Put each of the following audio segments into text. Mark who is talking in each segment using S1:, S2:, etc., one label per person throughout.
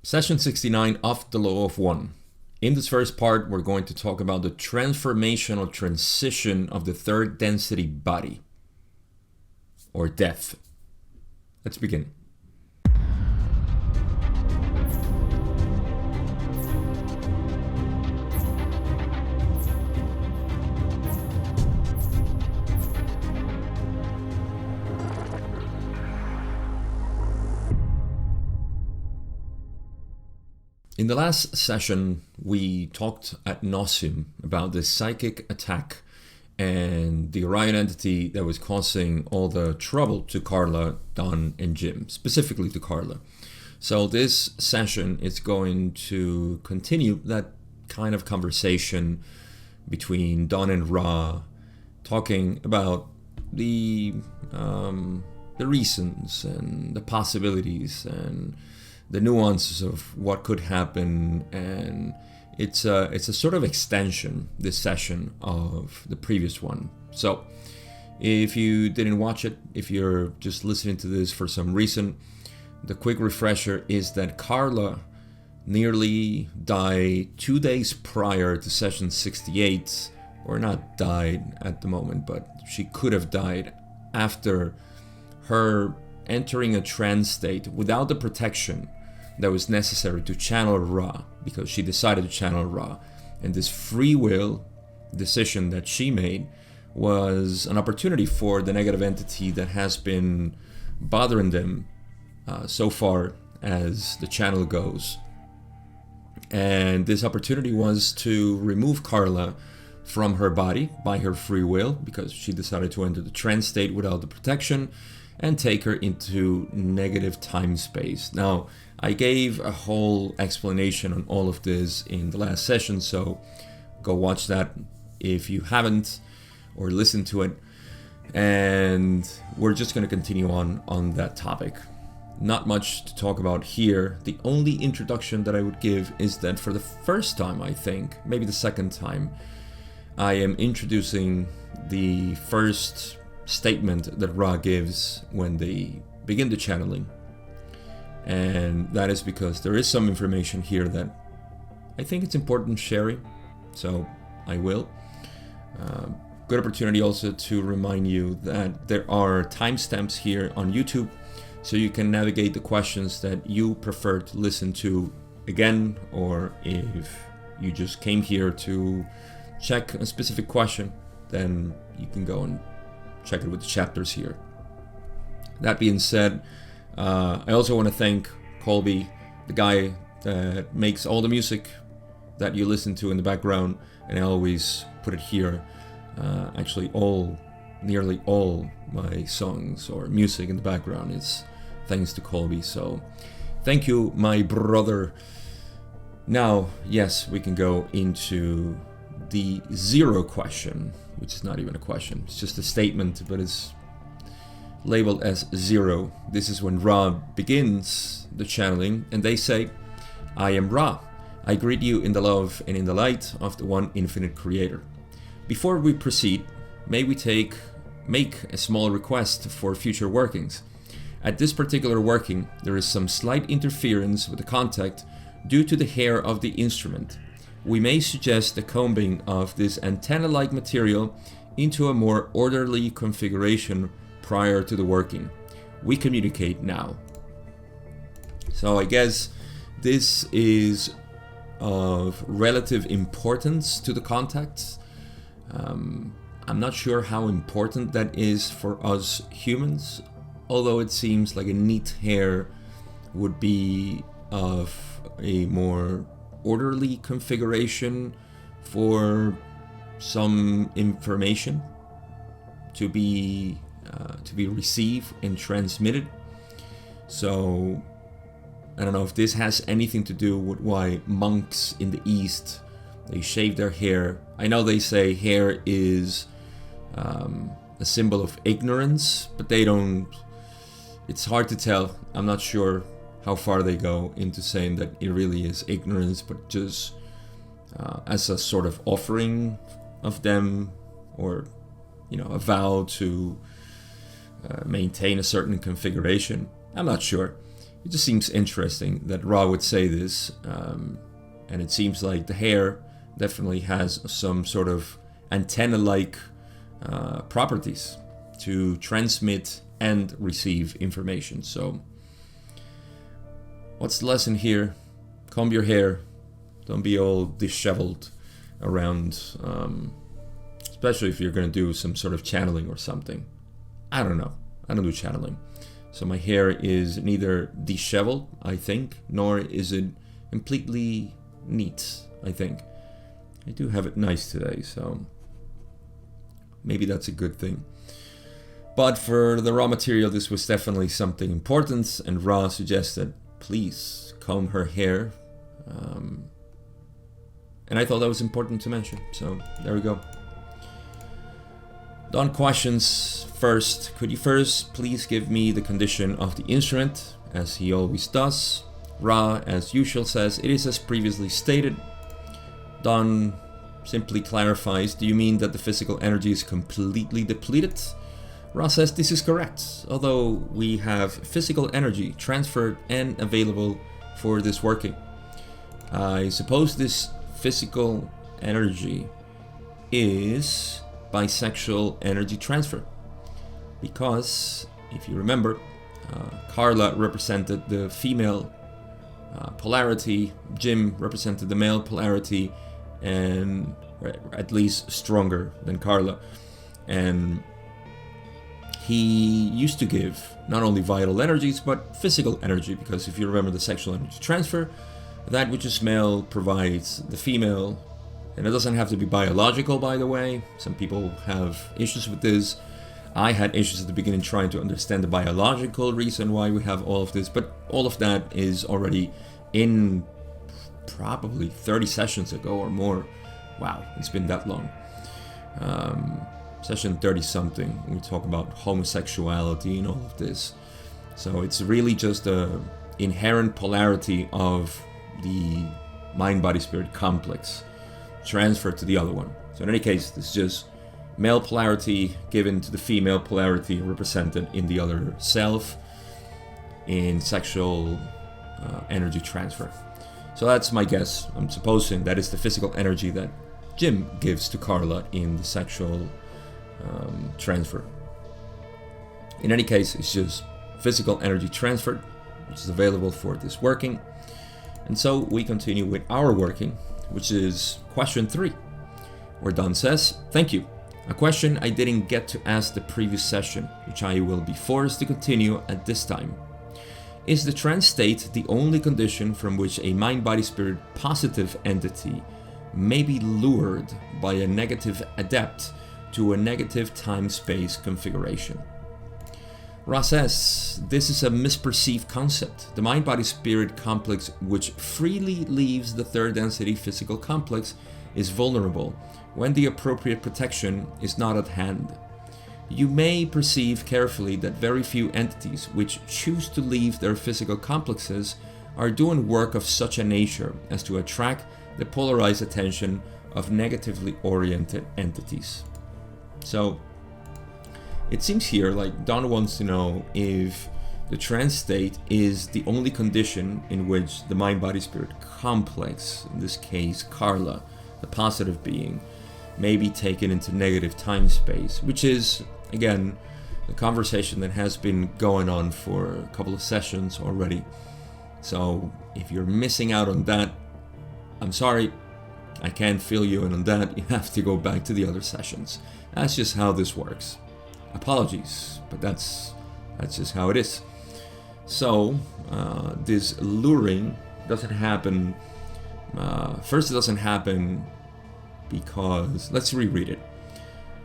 S1: Session 69 of the Law of One. In this first part, we're going to talk about the transformational transition of the third density body, or death. Let's begin. In the last session, we talked ad nauseum about the psychic attack and the Orion entity that was causing all the trouble to Carla, Don, and Jim, specifically to Carla. So this session is going to continue that kind of conversation between Don and Ra, talking about the reasons and the possibilities and the nuances of what could happen, and it's a sort of extension, this session, of the previous one. So if you didn't watch it, if you're just listening to this for some reason, the quick refresher is that Carla nearly died 2 days prior to session 68, or not died at the moment, but she could have died after her entering a trance state without the protection that was necessary to channel Ra, because she decided to channel Ra. And this free will decision that she made was an opportunity for the negative entity that has been bothering them so far as the channel goes. And this opportunity was to remove Carla from her body by her free will, because she decided to enter the trance state without the protection, and take her into negative time space. Now, I gave a whole explanation on all of this in the last session, so go watch that if you haven't, or listen to it. And we're just going to continue on that topic. Not much to talk about here. The only introduction that I would give is that for the first time, I think, maybe the second time, I am introducing the first statement that Ra gives when they begin the channeling. And that is because there is some information here that I think it's important sharing, so I will. Good opportunity also to remind you that there are timestamps here on YouTube, so you can navigate the questions that you prefer to listen to again, or if you just came here to check a specific question, then you can go and check it with the chapters here. That being said, I also want to thank Colby, the guy that makes all the music that you listen to in the background, and I always put it here. Actually, nearly all my songs or music in the background is thanks to Colby. So thank you, my brother. Now, yes, we can go into the zero question, which is not even a question. It's just a statement, but it's labeled as zero. This is when Ra begins the channeling, and they say, "I am Ra. I greet you in the love and in the light of the one infinite creator. Before we proceed, may we make a small request for future workings. At this particular working, there is some slight interference with the contact due to the hair of the instrument. We may suggest the combing of this antenna-like material into a more orderly configuration prior to the working. We communicate now." So I guess this is of relative importance to the contacts. I'm not sure how important that is for us humans, although it seems like a neat hair would be of a more orderly configuration for some information to be received and transmitted. So I don't know if this has anything to do with why monks in the East, they shave their hair. I know they say hair is a symbol of ignorance, but they don't. It's hard to tell. I'm not sure how far they go into saying that it really is ignorance, but just as a sort of offering of them, or a vow to maintain a certain configuration. I'm not sure. It just seems interesting that Ra would say this, and it seems like the hair definitely has some sort of antenna-like properties to transmit and receive information. So what's the lesson here? Comb your hair. Don't be all disheveled around, especially if you're going to do some sort of channeling or something. I don't know. I don't do channeling. So my hair is neither disheveled, I think, nor is it completely neat, I think. I do have it nice today, so maybe that's a good thing. But for the raw material, this was definitely something important, and Ra suggested, please comb her hair. And I thought that was important to mention, so there we go. Don questions first, could you first please give me the condition of the instrument, as he always does. Ra, as usual, says, it is as previously stated. Don simply clarifies, do you mean that the physical energy is completely depleted? Ra says this is correct, although we have physical energy transferred and available for this working. I suppose this physical energy is bisexual energy transfer, because if you remember, Carla represented the female polarity, Jim represented the male polarity, and at least stronger than Carla, and he used to give not only vital energies but physical energy, because if you remember the sexual energy transfer, that which is male provides the female. And it doesn't have to be biological, by the way. Some people have issues with this. I had issues at the beginning trying to understand the biological reason why we have all of this, but all of that is already in probably 30 sessions ago or more. Wow, it's been that long. Session 30 something, we talk about homosexuality and all of this. So it's really just the inherent polarity of the mind-body-spirit complex transferred to the other one. So in any case, this is just male polarity given to the female polarity represented in the other self in sexual energy transfer. So that's my guess. I'm supposing that is the physical energy that Jim gives to Carla in the sexual transfer. In any case, it's just physical energy transferred, which is available for this working. And so we continue with our working, which is question 3, where Don says, thank you. A question I didn't get to ask the previous session, which I will be forced to continue at this time. Is the trance state the only condition from which a mind-body-spirit positive entity may be lured by a negative adept to a negative time-space configuration? Ra says, this is a misperceived concept. The mind-body-spirit complex, which freely leaves the third density physical complex, is vulnerable when the appropriate protection is not at hand. You may perceive carefully that very few entities which choose to leave their physical complexes are doing work of such a nature as to attract the polarized attention of negatively oriented entities. So, it seems here like Don wants to know if the trance state is the only condition in which the mind-body-spirit complex, in this case Carla, the positive being, may be taken into negative time-space, which is, again, a conversation that has been going on for a couple of sessions already. So if you're missing out on that, I'm sorry, I can't fill you in on that. You have to go back to the other sessions. That's just how this works. Apologies, but that's just how it is. So this luring doesn't happen. First, it doesn't happen because, let's reread it.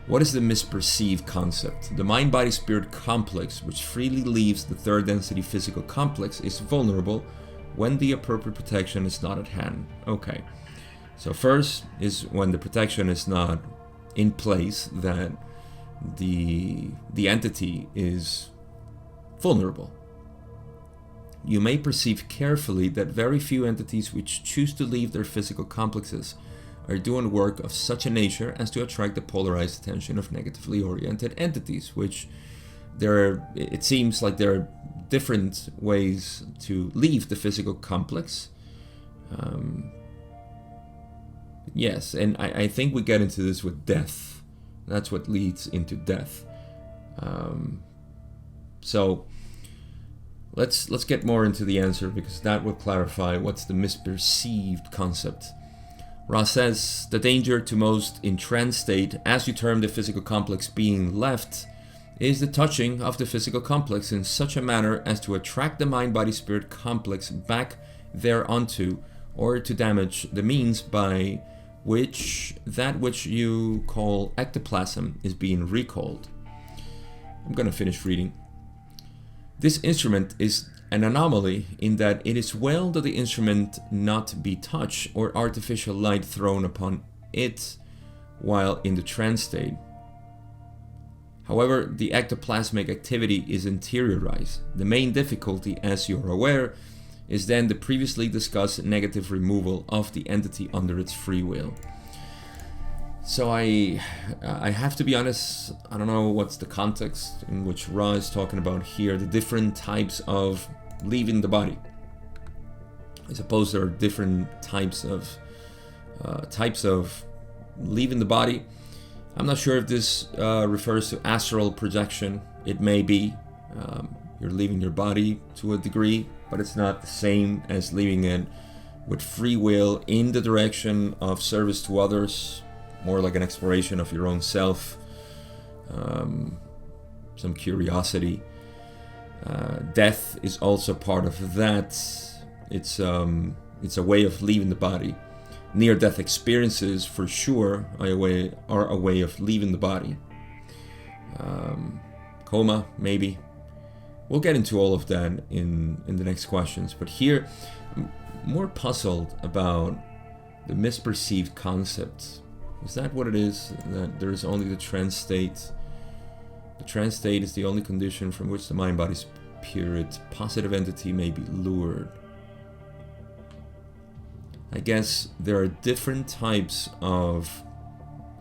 S1: What is the misperceived concept? The mind-body-spirit complex, which freely leaves the third density physical complex, is vulnerable when the appropriate protection is not at hand. Okay, so first is when the protection is not in place, that the entity is vulnerable. You may perceive carefully that very few entities which choose to leave their physical complexes are doing work of such a nature as to attract the polarized attention of negatively oriented entities, which it seems like they're different ways to leave the physical complex. Yes, and I think we get into this with death. That's what leads into death. So let's get more into the answer, because that will clarify what's the misperceived concept. Ra says, the danger to most in trance state, as you term the physical complex being left, is the touching of the physical complex in such a manner as to attract the mind-body-spirit complex back thereunto, or to damage the means by which that which you call ectoplasm is being recalled. I'm going to finish reading. This instrument is an anomaly in that it is well that the instrument not be touched or artificial light thrown upon it while in the trance state. However, the ectoplasmic activity is interiorized. The main difficulty, as you are aware, is then the previously discussed negative removal of the entity under its free will. So I have to be honest, I don't know what's the context in which Ra is talking about here, the different types of leaving the body. I suppose there are different types of leaving the body. I'm not sure if this refers to astral projection. It may be. You're leaving your body to a degree, but it's not the same as leaving it with free will in the direction of service to others, more like an exploration of your own self, some curiosity. Death is also part of that. It's a way of leaving the body. Near-death experiences, for sure, are a way of leaving the body. Coma, maybe. We'll get into all of that in the next questions. But here, I'm more puzzled about the misperceived concept. Is that what it is? That there is only the trance state? The trance state is the only condition from which the mind-body-spirit positive entity may be lured. I guess there are different types of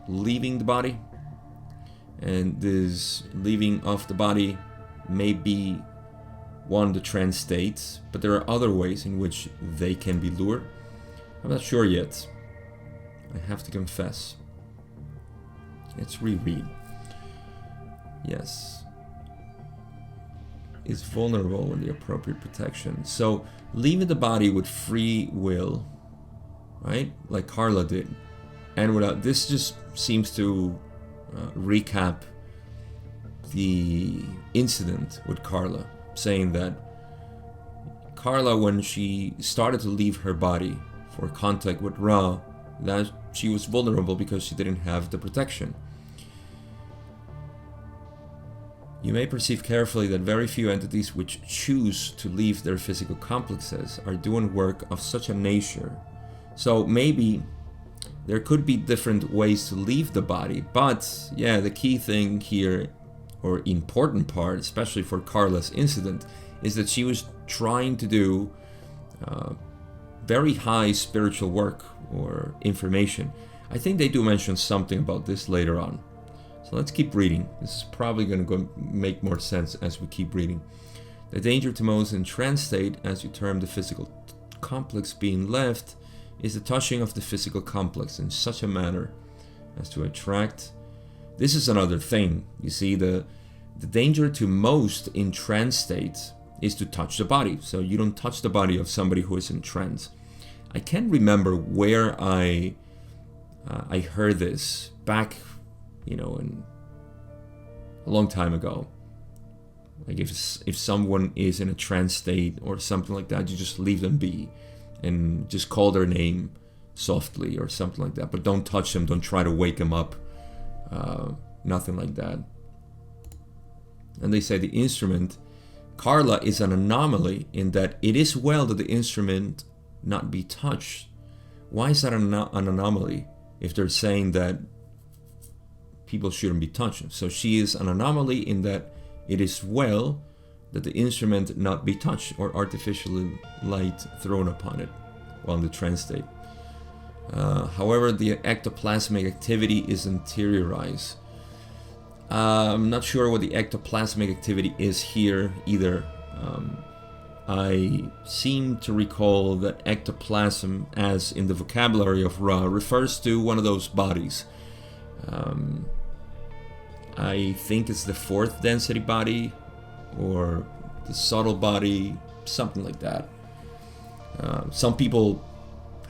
S1: leaving the body, and this leaving of the body may be one, the trance state, but there are other ways in which they can be lured. I'm not sure yet. I have to confess. Let's reread. Yes. Is vulnerable with the appropriate protection. So leaving the body with free will, right? Like Carla did. And without, this just seems to recap the incident with Carla, saying that Carla, when she started to leave her body for contact with Ra, that she was vulnerable because she didn't have the protection. You may perceive carefully that very few entities which choose to leave their physical complexes are doing work of such a nature. So maybe there could be different ways to leave the body, but yeah, the key thing here, or important part, especially for Carla's incident, is that she was trying to do very high spiritual work or information. I think they do mention something about this later on. So let's keep reading. This is probably going to make more sense as we keep reading. The danger to most in trance state, as you term the physical complex being left, is the touching of the physical complex in such a manner as to attract. This is another thing. You see, the danger to most in trance state is to touch the body. So you don't touch the body of somebody who is in trance. I can't remember where I heard this back, in a long time ago. Like if someone is in a trance state or something like that, you just leave them be and just call their name softly or something like that. But don't touch them. Don't try to wake them up. Nothing like that. And they say the instrument, Carla, is an anomaly in that it is well that the instrument not be touched. Why is that an anomaly if they're saying that people shouldn't be touched? So she is an anomaly in that it is well that the instrument not be touched or artificially light thrown upon it while in the trance state. However, the ectoplasmic activity is interiorized. I'm not sure what the ectoplasmic activity is here either. I seem to recall that ectoplasm, as in the vocabulary of Ra, refers to one of those bodies. I think it's the fourth density body, or the subtle body, something like that. Some people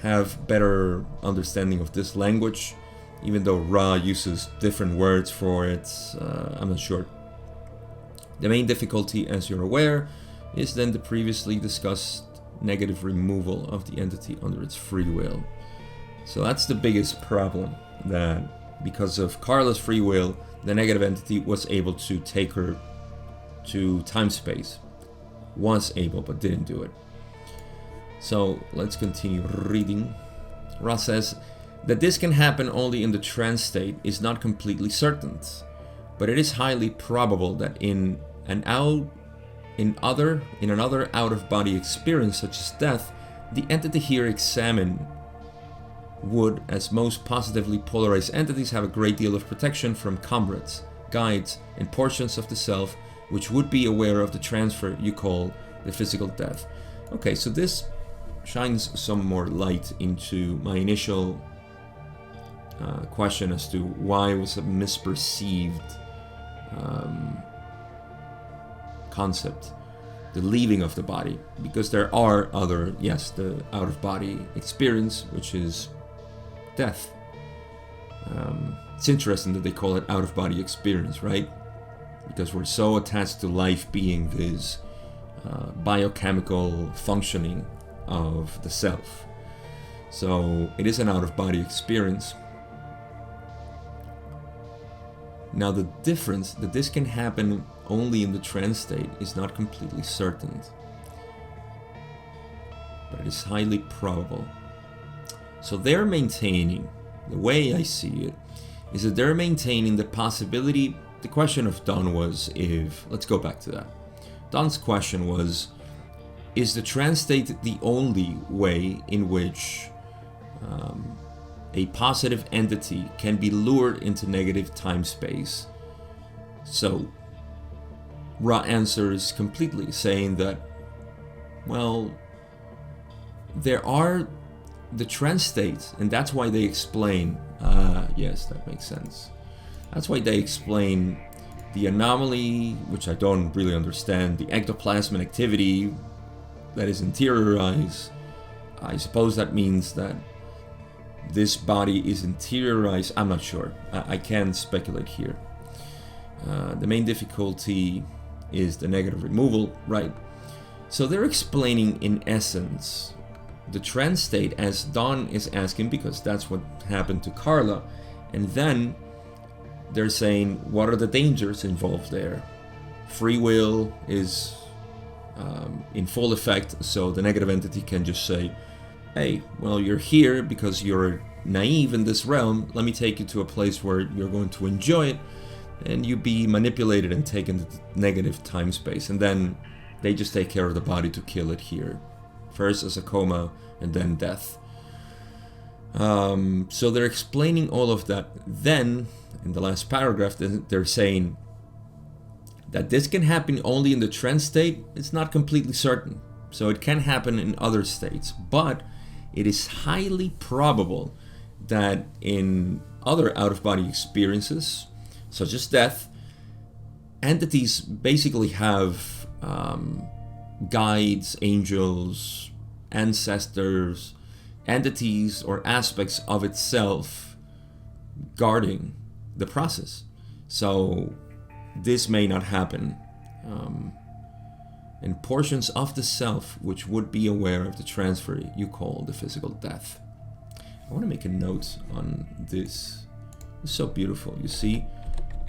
S1: have better understanding of this language, even though Ra uses different words for it. I'm not sure. The main difficulty, as you're aware, is then the previously discussed negative removal of the entity under its free will. So that's the biggest problem, that because of Carla's free will, the negative entity was able to take her to time-space. Was able, but didn't do it. So let's continue reading. Ra says that this can happen only in the trance state is not completely certain, but it is highly probable that in another out-of-body experience such as death, the entity here examined would, as most positively polarized entities, have a great deal of protection from comrades, guides, and portions of the self which would be aware of the transfer you call the physical death. Okay, so this shines some more light into my initial question as to why it was a misperceived concept, the leaving of the body, because there are other, yes, the out-of-body experience, which is death. It's interesting that they call it out-of-body experience, right? Because we're so attached to life being this biochemical functioning of the self. So it is an out-of-body experience. Now the difference that this can happen only in the trance state is not completely certain, but it is highly probable. So they're maintaining, the way I see it, is that they're maintaining the possibility. The question of Don was if, let's go back to that. Don's question was, is the trance state the only way in which a positive entity can be lured into negative time-space? So Ra answers completely, saying that, well, there are the trance states, and that's why they explain, yes, that makes sense. That's why they explain the anomaly, which I don't really understand, the ectoplasmic activity that is interiorized. I suppose that means that this body is interiorized. I'm not sure. I can't speculate here. The main difficulty is the negative removal, right? So they're explaining, in essence, the trance state, as Don is asking, because that's what happened to Carla. And then they're saying, what are the dangers involved there? Free will is in full effect, so the negative entity can just say, hey, well, you're here because you're naive in this realm. Let me take you to a place where you're going to enjoy it, and you be manipulated and taken to negative time space. And then they just take care of the body to kill it here. First as a coma, and then death. So they're explaining all of that. Then, in the last paragraph, they're saying that this can happen only in the trance state. It's not completely certain. So it can happen in other states. But it is highly probable that in other out-of-body experiences, such as death, entities basically have guides, angels, ancestors, entities or aspects of itself guarding the process. So this may not happen. And portions of the self which would be aware of the transfer you call the physical death. I want to make a note on this. It's so beautiful. You see,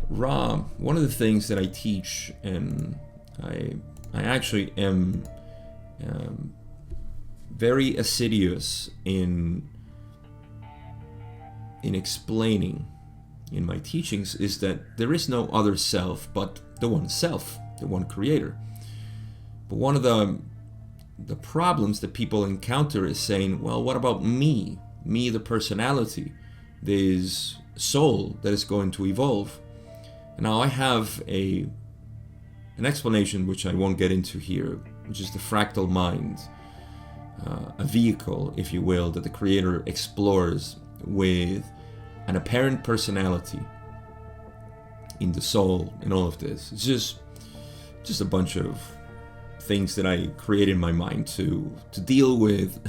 S1: Ra, one of the things that I teach, and I actually am very assiduous in explaining in my teachings, is that there is no other self but the one self, the one creator. But one of the problems that people encounter is saying, well, what about me? Me, the personality, this soul that is going to evolve. And now I have a an explanation which I won't get into here, which is the fractal mind, a vehicle, if you will, that the creator explores with an apparent personality in the soul and all of this. It's just a bunch of things that I create in my mind to deal with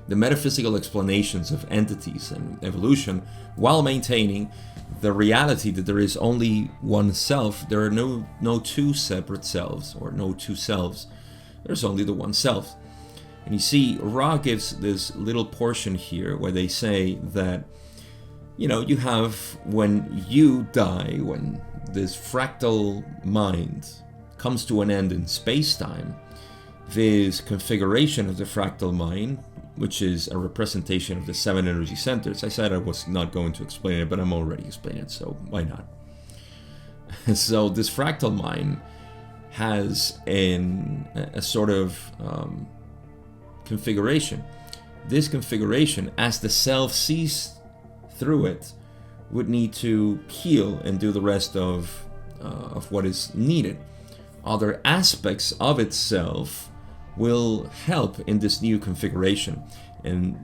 S1: the metaphysical explanations of entities and evolution, while maintaining the reality that there is only one self. There are no two separate selves, or no two selves. There's only the one self. And you see, Ra gives this little portion here where they say that, you have, when you die, when this fractal mind comes to an end in space-time, this configuration of the fractal mind, which is a representation of the 7 energy centers. I said I was not going to explain it, but I'm already explaining it, so why not? So this fractal mind has a sort of configuration. This configuration, as the self sees through it, would need to heal and do the rest of what is needed. Other aspects of itself will help in this new configuration, and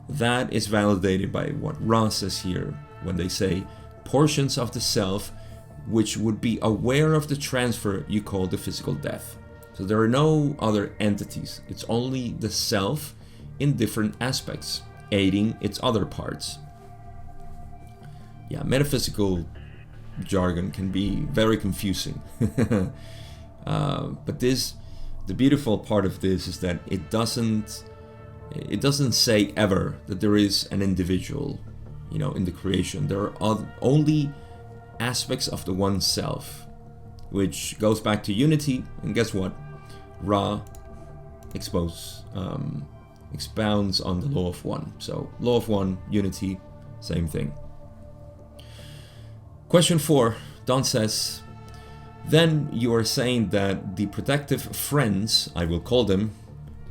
S1: that is validated by what Ra says here when they say portions of the self which would be aware of the transfer you call the physical death. So there are no other entities, it's only the self in different aspects, aiding its other parts. Yeah, metaphysical jargon can be very confusing. But the beautiful part of this is that it doesn't say ever that there is an individual, in the creation. There are only aspects of the one self, which goes back to unity. And guess what? Ra expounds on the law of one. So law of one, unity, same thing. Question 4, Don says, then you are saying that the protective friends, I will call them,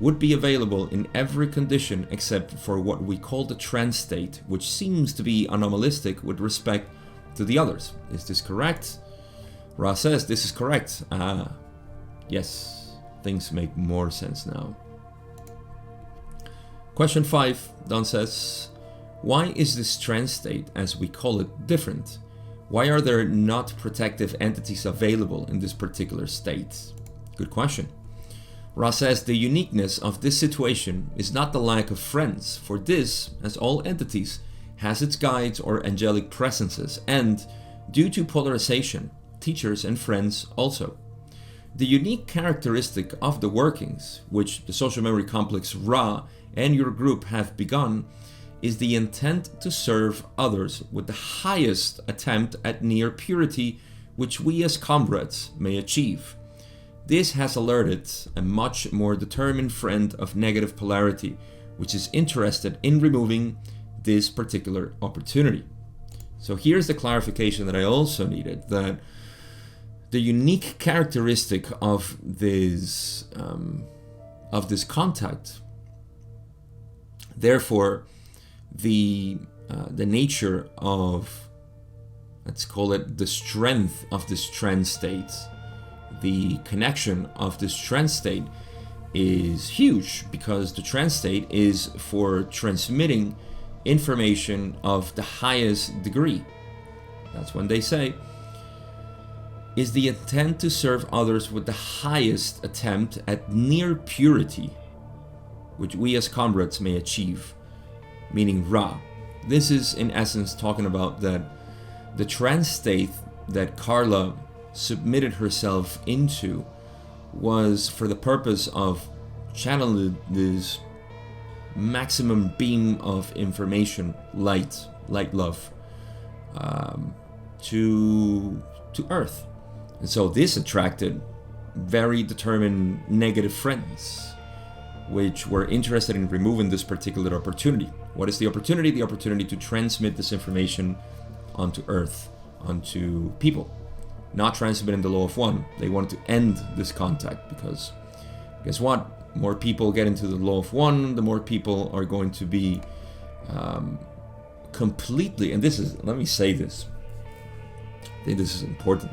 S1: would be available in every condition except for what we call the trance state, which seems to be anomalistic with respect to the others. Is this correct? Ra says this is correct. Yes, things make more sense now. Question 5, Don says, why is this trance state, as we call it, different? Why are there not protective entities available in this particular state? Good question. Ra says the uniqueness of this situation is not the lack of friends, for this, as all entities, has its guides or angelic presences, and, due to polarization, teachers and friends also. The unique characteristic of the workings, which the social memory complex Ra and your group have begun, is the intent to serve others with the highest attempt at near purity which we as comrades may achieve. This has alerted a much more determined friend of negative polarity, which is interested in removing this particular opportunity. So here's the clarification that I also needed, that the unique characteristic of this contact, therefore the nature of, let's call it the strength of this trance state, the connection of this trance state is huge, because the trance state is for transmitting information of the highest degree. That's when they say, is the intent to serve others with the highest attempt at near purity, which we as comrades may achieve, meaning Ra. This is in essence talking about that the trance state that Carla submitted herself into was for the purpose of channeling this maximum beam of information, light love, to Earth. And so this attracted very determined negative friends, which were interested in removing this particular opportunity. What is the opportunity? The opportunity to transmit this information onto Earth, onto people. Not transmitting the law of one. They wanted to end this contact, because guess what? More people get into the law of one, the more people are going to be completely, and this is, let me say this, I think this is important.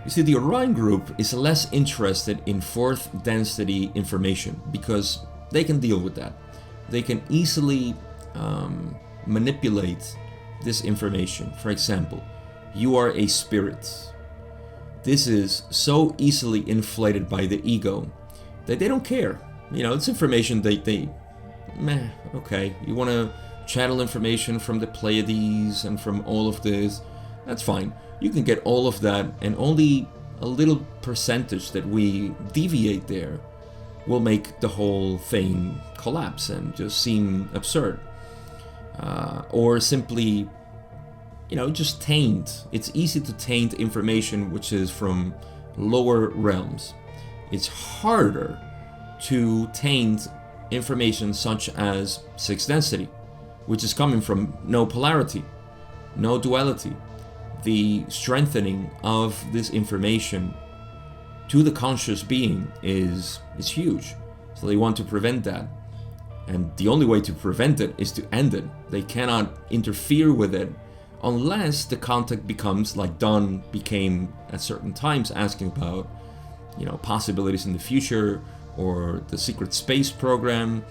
S1: You see, the Orion group is less interested in fourth density information because they can deal with that. They can easily manipulate this information. For example, you are a spirit. This is so easily inflated by the ego that they don't care. You know, it's information meh, okay. You want to channel information from the Pleiades and from all of this, that's fine. You can get all of that, and only a little percentage that we deviate there will make the whole thing collapse and just seem absurd. Or simply, you know, just taint. It's easy to taint information which is from lower realms. It's harder to taint information such as sixth density, which is coming from no polarity, no duality. The strengthening of this information to the conscious being is huge. So they want to prevent that. And the only way to prevent it is to end it. They cannot interfere with it unless the contact becomes like Don became at certain times, asking about, you know, possibilities in the future, or the secret space program,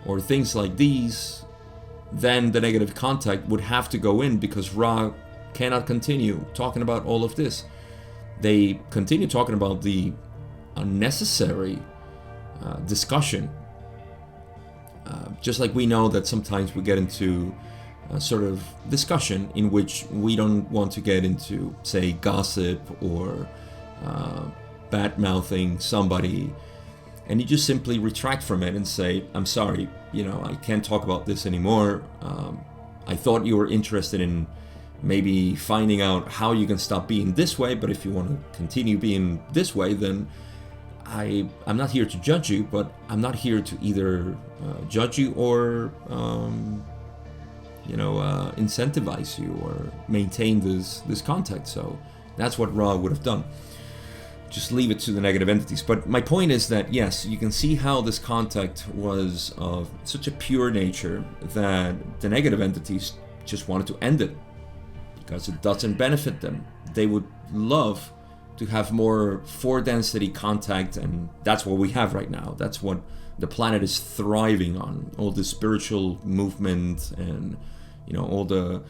S1: or things like these. Then the negative contact would have to go in, because Ra cannot continue talking about all of this. They continue talking about the unnecessary discussion. Just like we know that sometimes we get into a sort of discussion in which we don't want to get into, say, gossip or bad-mouthing somebody, and you just simply retract from it and say, I'm sorry, you know, I can't talk about this anymore. I thought you were interested in maybe finding out how you can stop being this way, but if you want to continue being this way, then I'm not here to judge you, but I'm not here to either judge you or incentivize you or maintain this contact. So that's what Ra would have done. Just leave it to the negative entities. But my point is that, yes, you can see how this contact was of such a pure nature that the negative entities just wanted to end it because it doesn't benefit them. They would love to have more 4 density contact, and that's what we have right now. That's what the planet is thriving on. All the spiritual movement and, you know, all the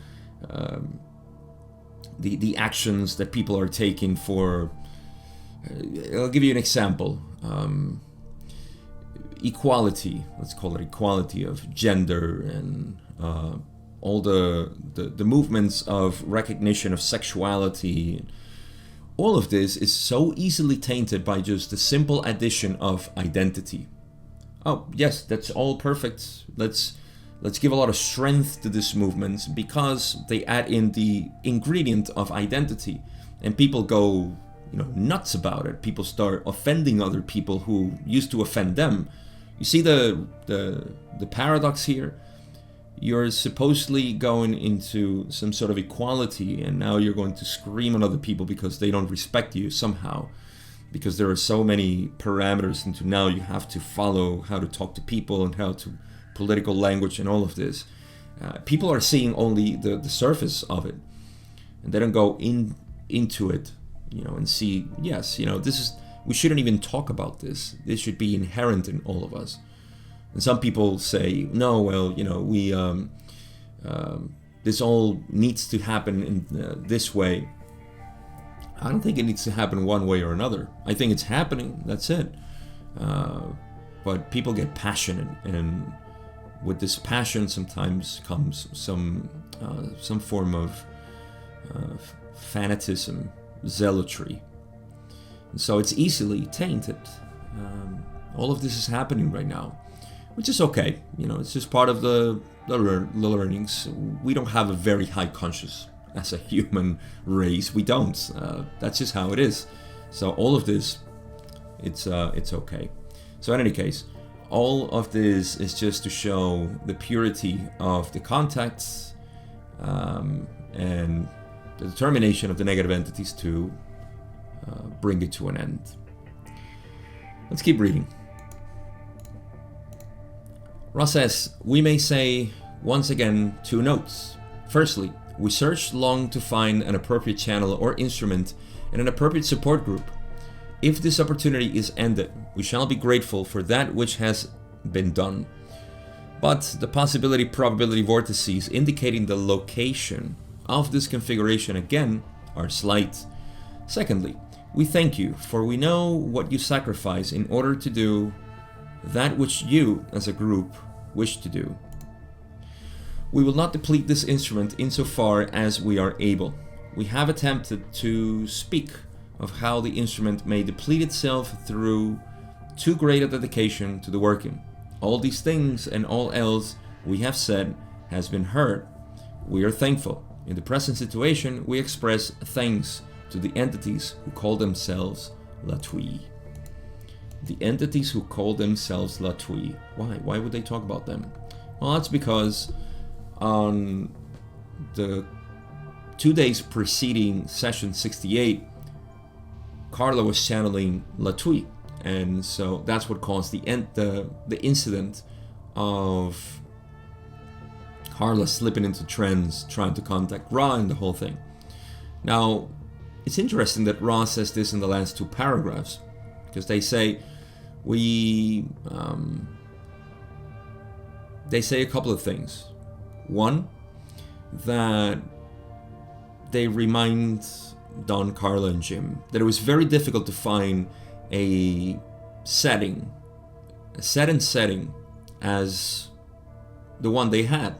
S1: actions that people are taking for. I'll give you an example. Equality, let's call it equality of gender, and all the movements of recognition of sexuality. All of this is so easily tainted by just the simple addition of identity. Oh, yes, that's all perfect. Let's give a lot of strength to this movement because they add in the ingredient of identity, and people go, you know, nuts about it. People start offending other people who used to offend them. You see the paradox here? You're supposedly going into some sort of equality, and now you're going to scream on other people because they don't respect you somehow, because there are so many parameters into now you have to follow how to talk to people and how to political language and all of this. People are seeing only the surface of it, and they don't go into it, you know, and see, yes, you know, we shouldn't even talk about this. This should be inherent in all of us. And some people say, no, well, you know, this all needs to happen in this way. I don't think it needs to happen one way or another. I think it's happening, that's it. But people get passionate, and with this passion sometimes comes some form of fanatism, zealotry. And so it's easily tainted. All of this is happening right now, which is okay. You know, it's just part of the learnings. We don't have a very high conscious as a human race. We don't. That's just how it is. So all of this, it's okay. So in any case, all of this is just to show the purity of the contacts and the determination of the negative entities to bring it to an end. Let's keep reading. Ross says, we may say once again 2 notes. Firstly, we searched long to find an appropriate channel or instrument and an appropriate support group. If this opportunity is ended, we shall be grateful for that which has been done. But the possibility probability vortices indicating the location of this configuration again are slight. Secondly, we thank you, for we know what you sacrifice in order to do that which you, as a group, wish to do. We will not deplete this instrument insofar as we are able. We have attempted to speak of how the instrument may deplete itself through too great a dedication to the working. All these things and all else we have said has been heard. We are thankful. In the present situation, we express thanks to the entities who call themselves Latwii. The entities who call themselves Latwii. Why? Why would they talk about them? Well, that's because on the 2 days preceding session 68, Carla was channeling Latwii, and so that's what caused the incident of Carla slipping into trance, trying to contact Ra, and the whole thing. Now, it's interesting that Ra says this in the last 2 paragraphs, because they say they say a couple of things. One, that they remind Don, Carla, and Jim that it was very difficult to find a set and setting as the one they had,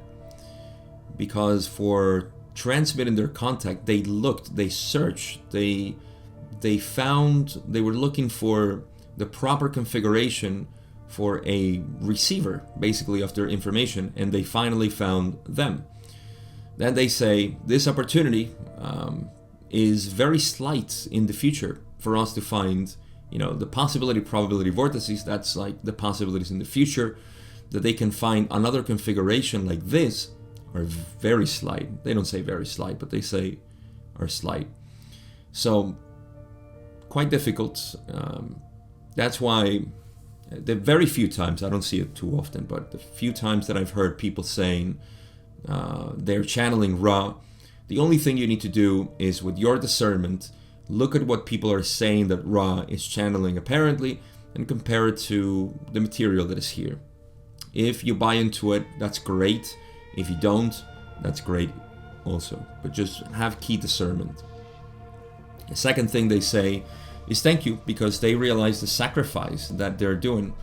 S1: because for transmitting their contact, they looked, they searched, they were looking for the proper configuration for a receiver, basically, of their information, and they finally found them. Then they say this opportunity is very slight in the future for us to find, the possibility probability vortices. That's like the possibilities in the future that they can find another configuration like this are very slight. They don't say very slight, but they say are slight. So quite difficult. That's why the very few times, I don't see it too often, but the few times that I've heard people saying they're channeling Ra, the only thing you need to do is, with your discernment, look at what people are saying that Ra is channeling apparently, and compare it to the material that is here. If you buy into it, that's great. If you don't, that's great also. But just have key discernment. The second thing they say is thank you, because they realize the sacrifice that they're doing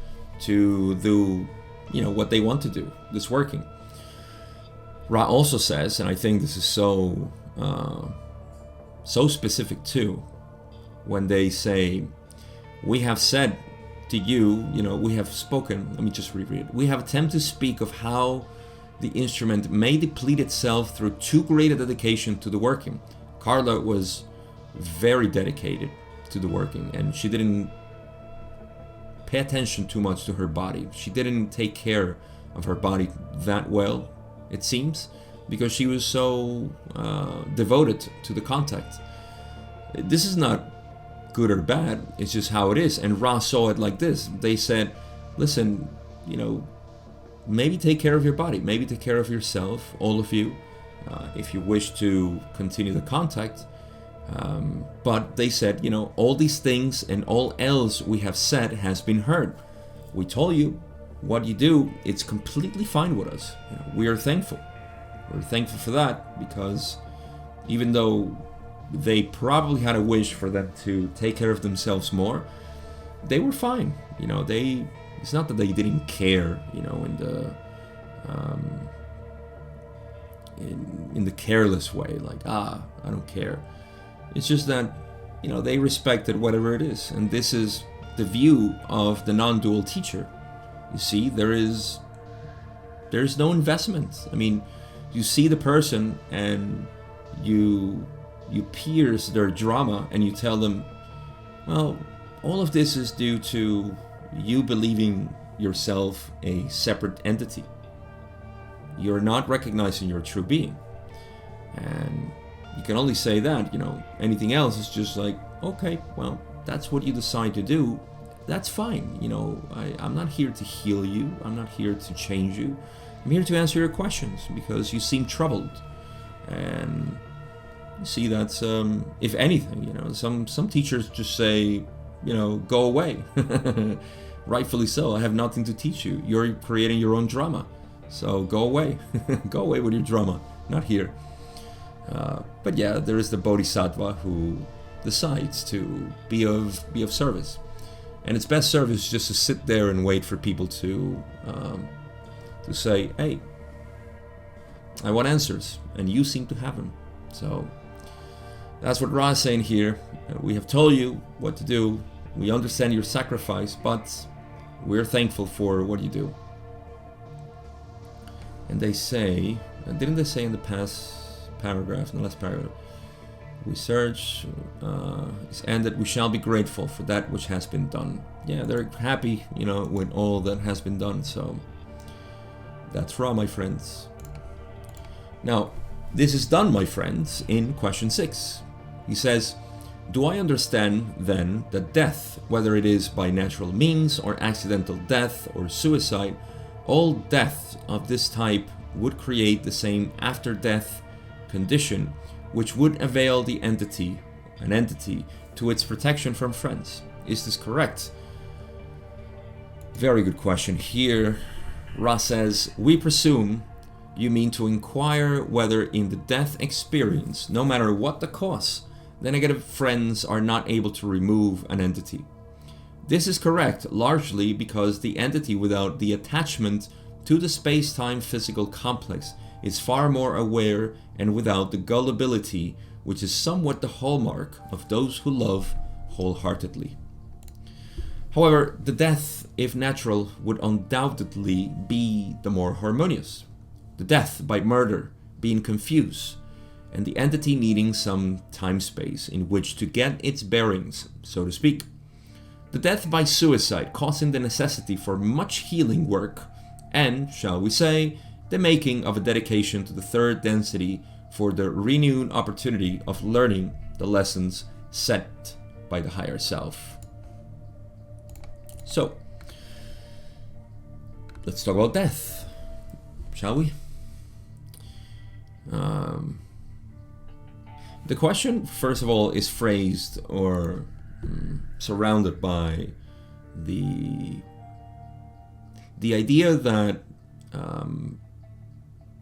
S1: to do, what they want to do, this working. Ra also says, and I think this is so specific too, when they say, we have said to you, we have spoken, let me just reread it. We have attempted to speak of how the instrument may deplete itself through too great a dedication to the working. Carla was very dedicated to the working, and she didn't pay attention too much to her body. She didn't take care of her body that well, it seems, because she was so devoted to the contact. This is not good or bad, it's just how it is. And Ra saw it like this. They said, listen, maybe take care of your body, maybe take care of yourself, all of you, if you wish to continue the contact. But they said, all these things and all else we have said has been heard. We told you what you do, it's completely fine with us. We are thankful. We're thankful for that, because even though they probably had a wish for them to take care of themselves more, they were fine. It's not that they didn't care, in the careless way, like, I don't care. It's just that, they respected whatever it is. And this is the view of the non-dual teacher. You see, there's no investment. I mean, you see the person and you pierce their drama and you tell them, well, all of this is due to you believing yourself a separate entity. You're not recognizing your true being. And you can only say that, anything else is just like, okay, well, that's what you decide to do. That's fine. I'm not here to heal you. I'm not here to change you. I'm here to answer your questions because you seem troubled. And You see that, if anything, some teachers just say, go away. Rightfully so. I have nothing to teach you. You're creating your own drama. So go away. Go away with your drama. Not here. But yeah, there is the bodhisattva who decides to be of service. And its best service is just to sit there and wait for people to say, hey, I want answers, and you seem to have them. So that's what Ra is saying here. We have told you what to do. We understand your sacrifice, but we're thankful for what you do. And they say, didn't they say in the past paragraph, in the last paragraph, we search, it's ended, we shall be grateful for that which has been done. Yeah, they're happy, with all that has been done. So that's Ra, my friends. Now, this is done, my friends, in question 6. He says, do I understand then that death, whether it is by natural means or accidental death or suicide, all deaths of this type would create the same after-death condition, which would avail an entity to its protection from friends? Is this correct? Very good question. Here, Ra says, we presume you mean to inquire whether in the death experience, no matter what the cause, the negative friends are not able to remove an entity. This is correct, largely because the entity without the attachment to the space-time physical complex is far more aware and without the gullibility, which is somewhat the hallmark of those who love wholeheartedly. However, the death, if natural, would undoubtedly be the more harmonious. The death by murder being confused, and the entity needing some time-space in which to get its bearings, so to speak. The death by suicide causing the necessity for much healing work, and, shall we say, the making of a dedication to the third density for the renewed opportunity of learning the lessons set by the higher self. So, let's talk about death, shall we? The question, first of all, is phrased or surrounded by the idea that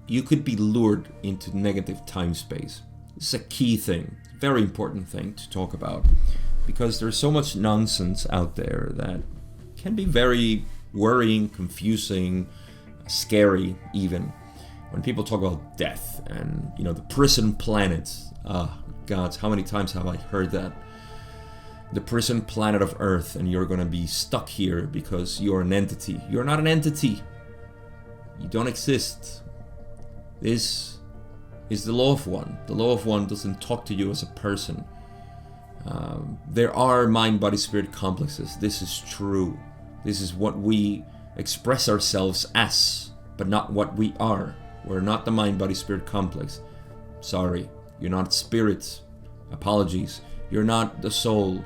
S1: you could be lured into negative time space. This is a key thing, very important thing to talk about, because there's so much nonsense out there that can be very worrying, confusing, scary even. When people talk about death and, the prison planet, God, how many times have I heard that? The prison planet of Earth, and you're gonna be stuck here because you're an entity. You're not an entity. You don't exist. This is the law of one. The law of one doesn't talk to you as a person. There are mind, body, spirit complexes. This is true. This is what we express ourselves as, but not what we are. We're not the mind, body, spirit complex. Sorry, you're not spirit. Apologies. You're not the soul.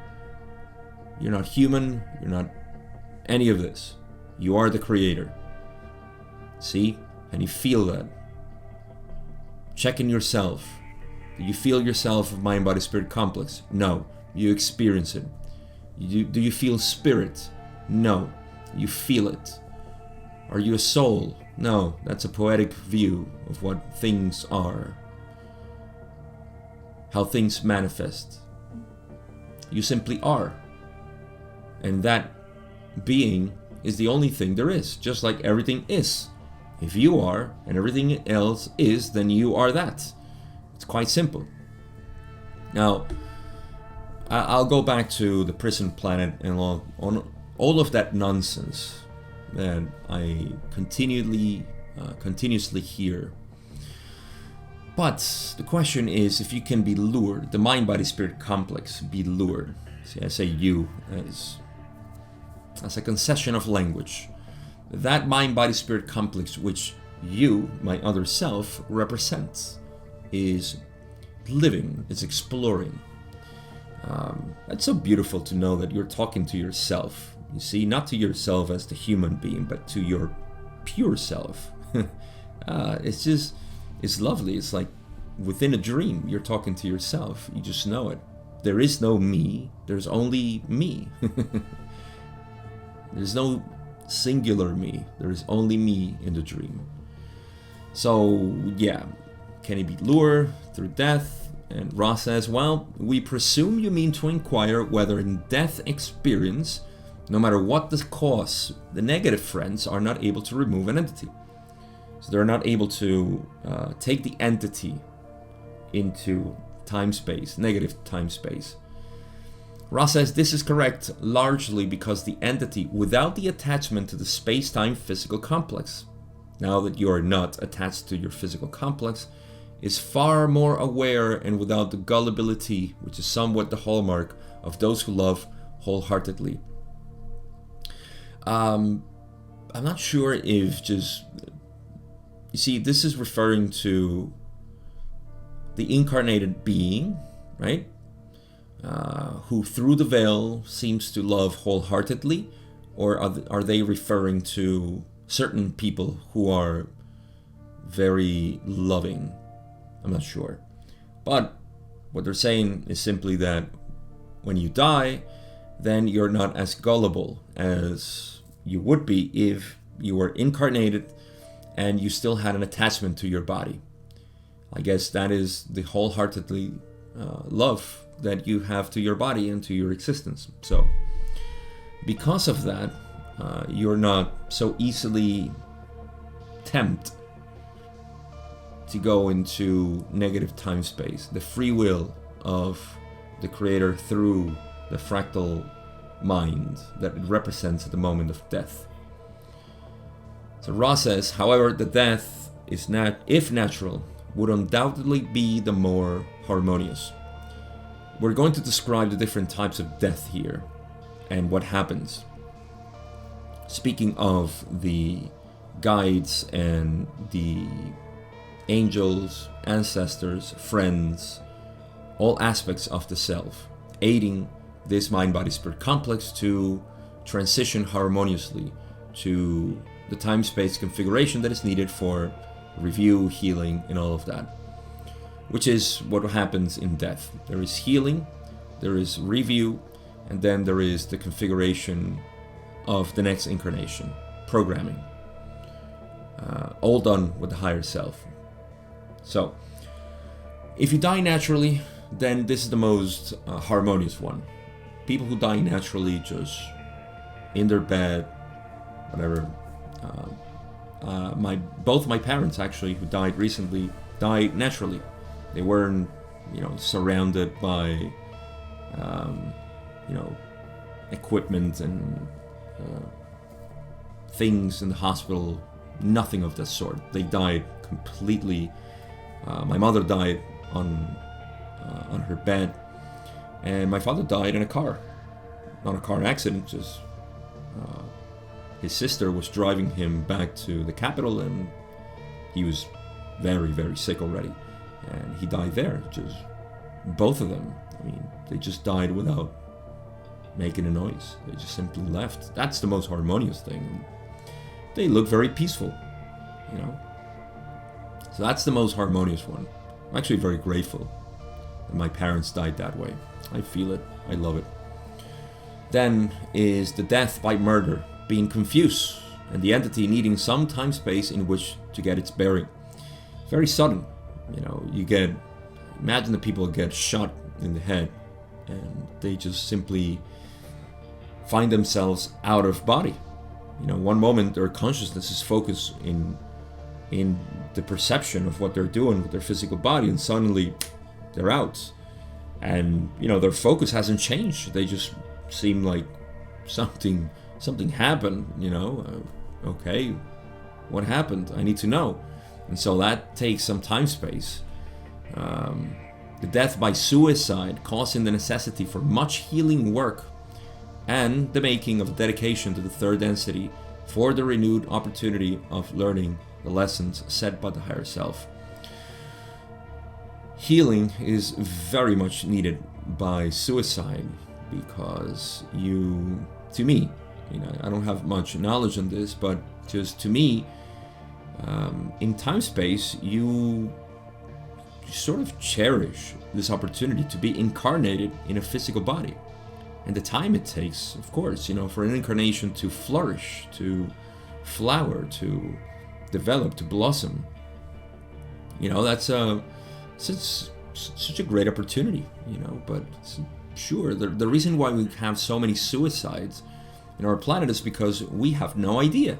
S1: You're not human. You're not any of this. You are the creator. See? And you feel that. Check in yourself. Do you feel yourself of mind, body, spirit complex? No. You experience it. Do you feel spirit? No. You feel it. Are you a soul? No. That's a poetic view of what things are. How things manifest. You simply are. And that being is the only thing there is, just like everything is. If you are and everything else is, then you are that. It's quite simple. Now, I'll go back to the prison planet and on all of that nonsense that I continuously hear. But the question is if you can be lured, the mind, body, spirit complex, be lured. See, I say you as a concession of language. That mind, body, spirit complex which you, my other self, represents is living, is exploring. It's so beautiful to know that you're talking to yourself. You see, not to yourself as the human being, but to your pure self. It's lovely. It's like within a dream, you're talking to yourself. You just know it. There is no me. There's only me. There's no singular me. There is only me in the dream. So, yeah. Can he be lured through death? And Ra says, well, we presume you mean to inquire whether in death experience, no matter what the cause, the negative friends are not able to remove an entity. So they're not able to take the entity into time-space, negative time-space. Ra says this is correct largely because the entity, without the attachment to the space-time physical complex, now that you are not attached to your physical complex, is far more aware and without the gullibility, which is somewhat the hallmark of those who love wholeheartedly. I'm not sure if just... You see, this is referring to the incarnated being, right? Who through the veil seems to love wholeheartedly, or are they referring to certain people who are very loving? I'm not sure. But what they're saying is simply that when you die, then you're not as gullible as you would be if you were incarnated and you still had an attachment to your body. I guess that is the wholeheartedly love that you have to your body and to your existence. So because of that, you're not so easily tempted to go into negative time space. The free will of the creator through the fractal mind that it represents at the moment of death. So Ra says, however, the death is if natural, would undoubtedly be the more harmonious. We're going to describe the different types of death here and what happens. Speaking of the guides and the angels, ancestors, friends, all aspects of the self, aiding this mind-body-spirit complex to transition harmoniously to the time-space configuration that is needed for review, healing, and all of that, which is what happens in death. There is healing, there is review, and then there is the configuration of the next incarnation, programming, all done with the higher self. So, if you die naturally, then this is the most harmonious one. People who die naturally, just in their bed, whatever. Both my parents, actually, who died recently, died naturally. They weren't, surrounded by, equipment and things in the hospital. Nothing of that sort. They died completely. My mother died on her bed, and my father died in a car. Not a car accident, just his sister was driving him back to the capital, and he was very, very sick already, and he died there. Just both of them. I mean, they just died without making a noise. They just simply left. That's the most harmonious thing. They look very peaceful, So that's the most harmonious one. I'm actually very grateful that my parents died that way. I feel it. I love it. Then is the death by murder, being confused, and the entity needing some time space in which to get its bearing. Very sudden. Imagine the people get shot in the head and they just simply find themselves out of body. One moment their consciousness is focused in the perception of what they're doing with their physical body, and suddenly they're out. And their focus hasn't changed. They just seem like something happened. Okay, what happened? I need to know. And so that takes some time space. The death by suicide, causing the necessity for much healing work and the making of a dedication to the third density for the renewed opportunity of learning the lessons set by the higher self. Healing is very much needed by suicide because to me, I don't have much knowledge on this, but just to me, in time space, you sort of cherish this opportunity to be incarnated in a physical body. And the time it takes, of course, for an incarnation to flourish, to flower, to develop, to blossom. That's such a great opportunity, but sure, the reason why we have so many suicides in our planet is because we have no idea.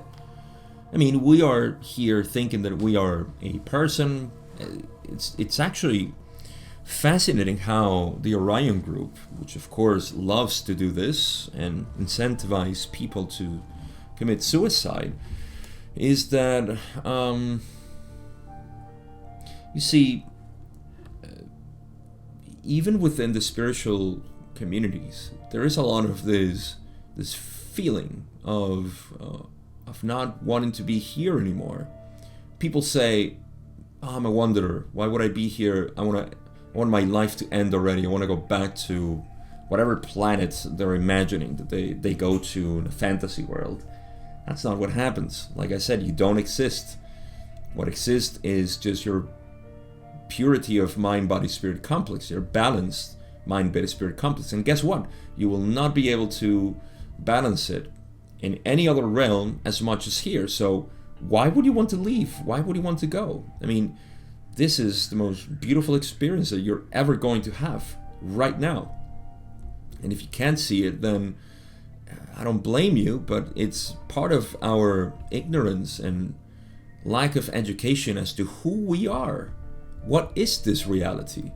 S1: I mean, we are here thinking that we are a person. It's actually fascinating how the Orion Group, which of course loves to do this and incentivize people to commit suicide, is that you see, even within the spiritual communities, there is a lot of this feeling of not wanting to be here anymore. People say, "Oh, I'm a wanderer. Why would I be here? I want my life to end already. I want to go back to whatever planet they're imagining that they go to in a fantasy world." That's not what happens. Like I said, you don't exist. What exists is just your purity of mind, body, spirit complex, your balanced mind, body, spirit complex. And guess what? You will not be able to balance it in any other realm as much as here. So why would you want to leave? Why would you want to go? I mean, this is the most beautiful experience that you're ever going to have right now. And if you can't see it, then I don't blame you, but it's part of our ignorance and lack of education as to who we are. What is this reality?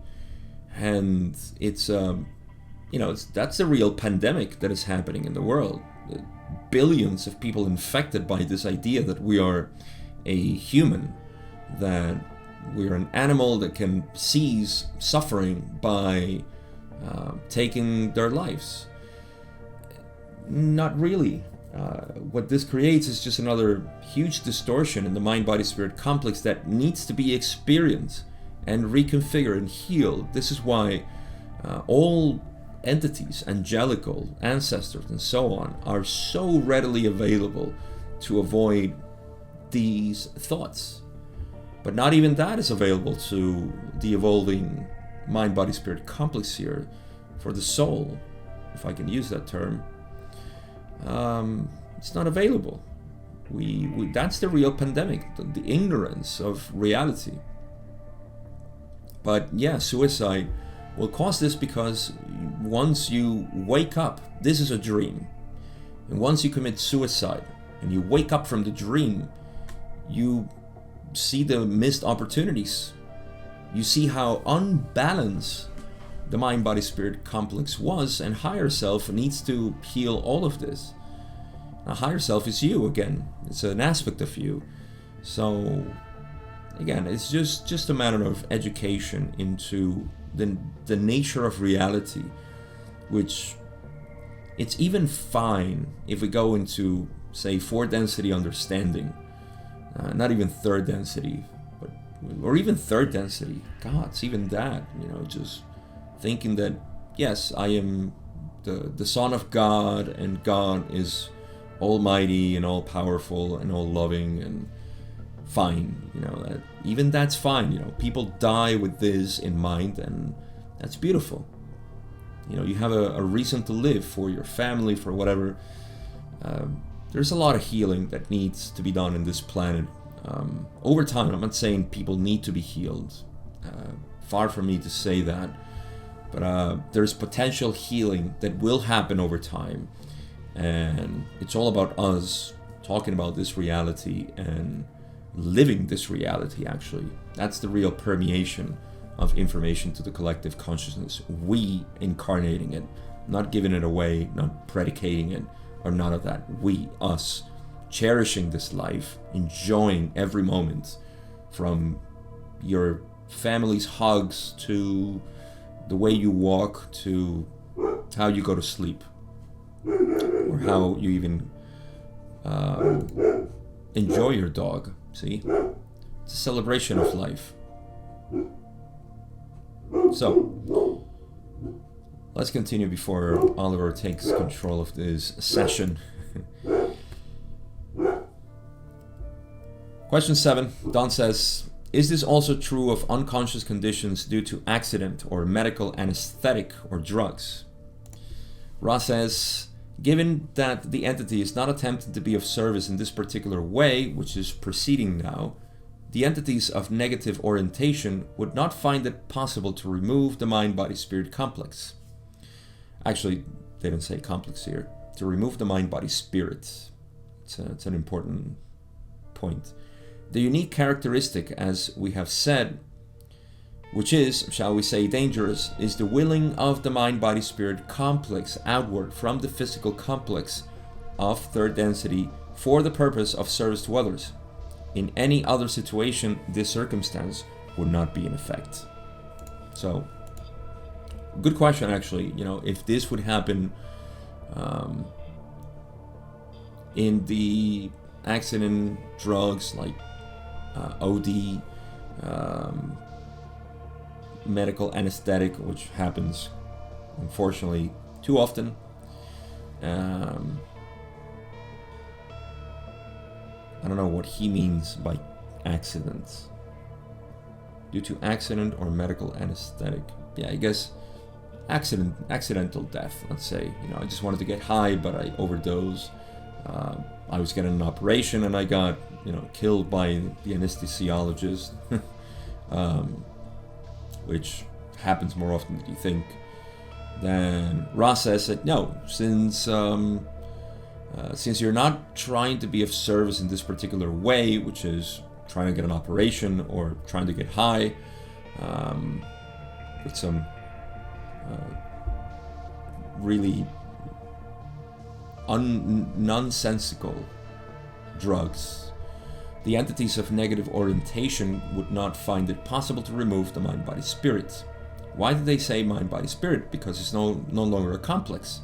S1: And it's that's the real pandemic that is happening in the world. Billions of people infected by this idea that we are a human, that we're an animal that can cease suffering by taking their lives. Not really. What this creates is just another huge distortion in the mind-body-spirit complex that needs to be experienced and reconfigured and healed. This is why all entities, angelical, ancestors, and so on, are so readily available to avoid these thoughts. But not even that is available to the evolving mind-body-spirit complex here for the soul, if I can use that term. It's not available. We that's the real pandemic, the ignorance of reality. But yeah, suicide will cause this because once you wake up, this is a dream. And once you commit suicide and you wake up from the dream, you see the missed opportunities. You see how unbalanced the mind-body-spirit complex was, and higher self needs to heal all of this. Now, higher self is you again. It's an aspect of you. So again, it's just a matter of education into the nature of reality, which it's even fine if we go into, say, 4th density understanding, not even 3rd density, or even 3rd density. God, it's even that, just thinking that, yes, I am the son of God, and God is almighty and all powerful and all loving, and fine, even that's fine. People die with this in mind, and that's beautiful. You have a reason to live for your family, for whatever. There's a lot of healing that needs to be done in this planet over time. I'm not saying people need to be healed, far from me to say that, but there's potential healing that will happen over time, and it's all about us talking about this reality and living this reality. Actually, that's the real permeation of information to the collective consciousness. We incarnating it, not giving it away, not predicating it, or none of that. We, us, cherishing this life, enjoying every moment, from your family's hugs to the way you walk to how you go to sleep, or how you even enjoy your dog. See, it's a celebration of life. So let's continue before Oliver takes control of this session. Question 7. Don says, Is this also true of unconscious conditions due to accident or medical anesthetic or drugs? Ra says, given that the entity is not attempting to be of service in this particular way, which is proceeding now, the entities of negative orientation would not find it possible to remove the mind-body-spirit complex. Actually, they don't say complex here. To remove the mind-body-spirit. It's an important point. The unique characteristic, as we have said, which is, shall we say, dangerous, is the willing of the mind-body-spirit complex outward from the physical complex of third density for the purpose of service to others. In any other situation, this circumstance would not be in effect. So, good question actually. If this would happen in the accident drugs like OD, medical anesthetic, which happens unfortunately too often. I don't know what he means by accident. Due to accident or medical anesthetic. Yeah, I guess accidental death, let's say. I just wanted to get high, but I overdosed. I was getting an operation and I got, killed by the anesthesiologist, which happens more often than you think. Then Ra says that no, since you're not trying to be of service in this particular way, which is trying to get an operation or trying to get high with some really nonsensical drugs, the entities of negative orientation would not find it possible to remove the mind-body-spirit. Why did they say mind-body-spirit? Because it's no longer a complex.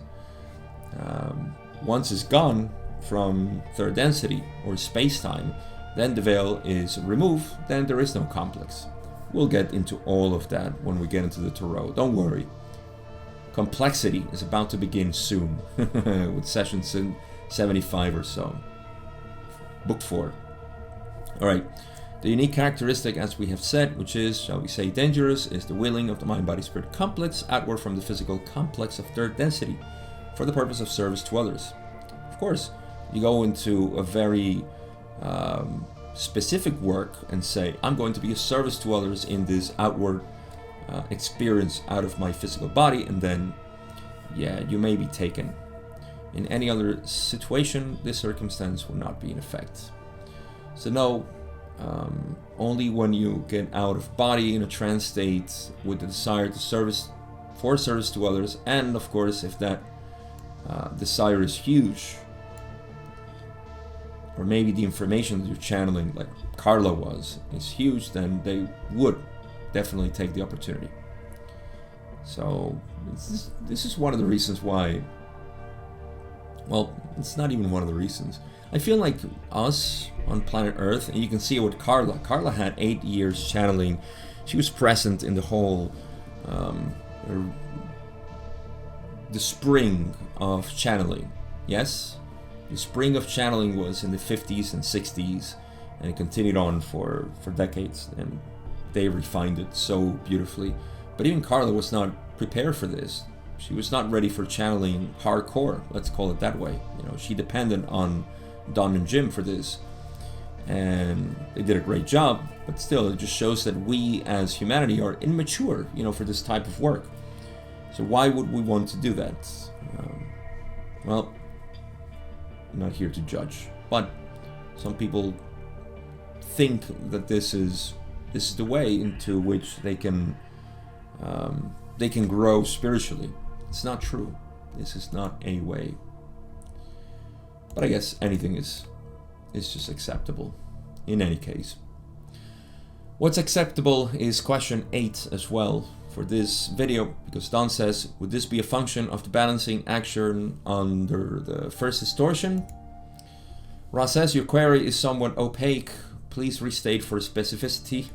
S1: Once it's gone from third density or space-time, then the veil is removed, then there is no complex. We'll get into all of that when we get into the Tarot. Don't worry. Complexity is about to begin soon with session 75 or so. Book 4. Alright. The unique characteristic, as we have said, which is, shall we say, dangerous, is the willing of the mind-body-spirit complex outward from the physical complex of third density for the purpose of service to others. Of course, you go into a very specific work and say, I'm going to be of service to others in this outward experience out of my physical body, and then, yeah, you may be taken. In any other situation, this circumstance will not be in effect. So no, only when you get out of body in a trance state with the desire to service to others, and of course if that desire is huge, or maybe the information that you're channeling, like Carla was, is huge, then they would definitely take the opportunity. So this is one of the reasons why, well, it's not even one of the reasons. I feel like us on planet Earth, and you can see it with Carla. Carla had 8 years channeling. She was present in the whole, the spring of channeling. Yes? The spring of channeling was in the 50s and 60s, and it continued on for decades, and they refined it so beautifully. But even Carla was not prepared for this. She was not ready for channeling hardcore, let's call it that way. She depended on Don and Jim for this, and they did a great job, but still, it just shows that we as humanity are immature, for this type of work. So why would we want to do that? Well, I'm not here to judge, but some people think that this is the way into which they can grow spiritually. It's not true. This is not a way. But I guess anything is just acceptable in any case. What's acceptable is question 8 as well for this video, because Don says, would this be a function of the balancing action under the first distortion? Ra says, your query is somewhat opaque. Please restate for specificity.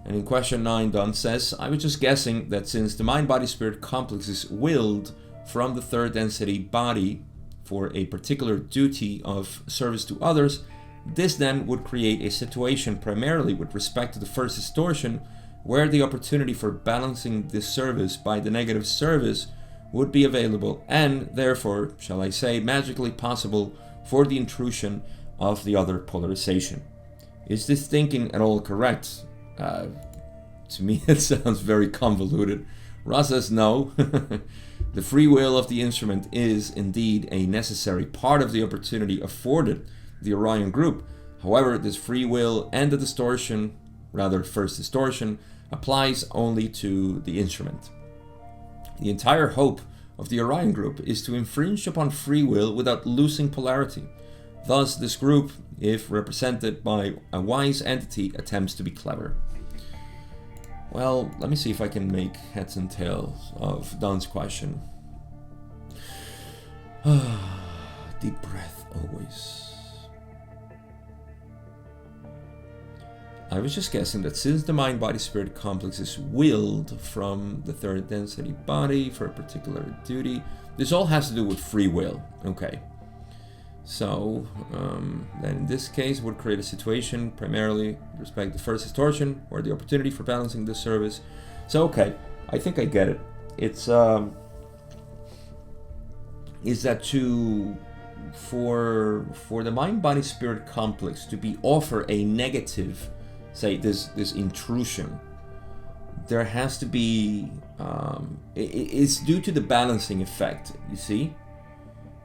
S1: And in question 9, Don says, I was just guessing that since the mind-body-spirit complex is willed from the third density body for a particular duty of service to others, This then would create a situation primarily with respect to the first distortion where the opportunity for balancing this service by the negative service would be available and therefore, shall I say, magically possible for the intrusion of the other polarization. Is this thinking at all correct? To me it sounds very convoluted. Ross says no. The free will of the instrument is indeed a necessary part of the opportunity afforded the Orion group. However, this free will and the distortion, rather first distortion, applies only to the instrument. The entire hope of the Orion group is to infringe upon free will without losing polarity. Thus, this group, if represented by a wise entity, attempts to be clever. Well, let me see if I can make heads and tails of Don's question. Deep breath always. I was just guessing that since the mind-body-spirit complex is willed from the third density body for a particular duty, this all has to do with free will. Okay. So, then in this case would create a situation primarily with respect to first distortion or the opportunity for balancing this service. So, okay, I think I get it. It's, is that for the mind-body-spirit complex to be offer a negative, say this intrusion, there has to be it's due to the balancing effect, you see.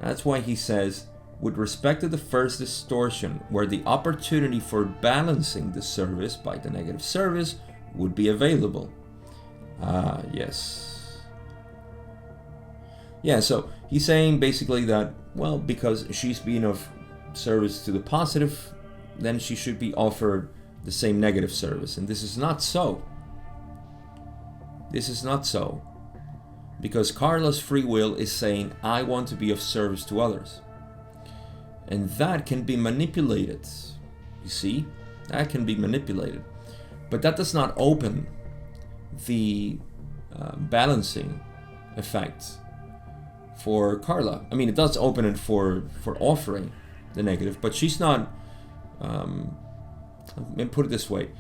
S1: That's why he says with respect to the first distortion where the opportunity for balancing the service by the negative service would be available. Yes. Yeah, so he's saying basically that, well, because she's being of service to the positive, then she should be offered the same negative service. And this is not so. This is not so. Because Carla's free will is saying, I want to be of service to others. And that can be manipulated. You see? That can be manipulated. But that does not open the balancing effect for Carla. I mean, it does open it for offering the negative, but she's not... let me put it this way.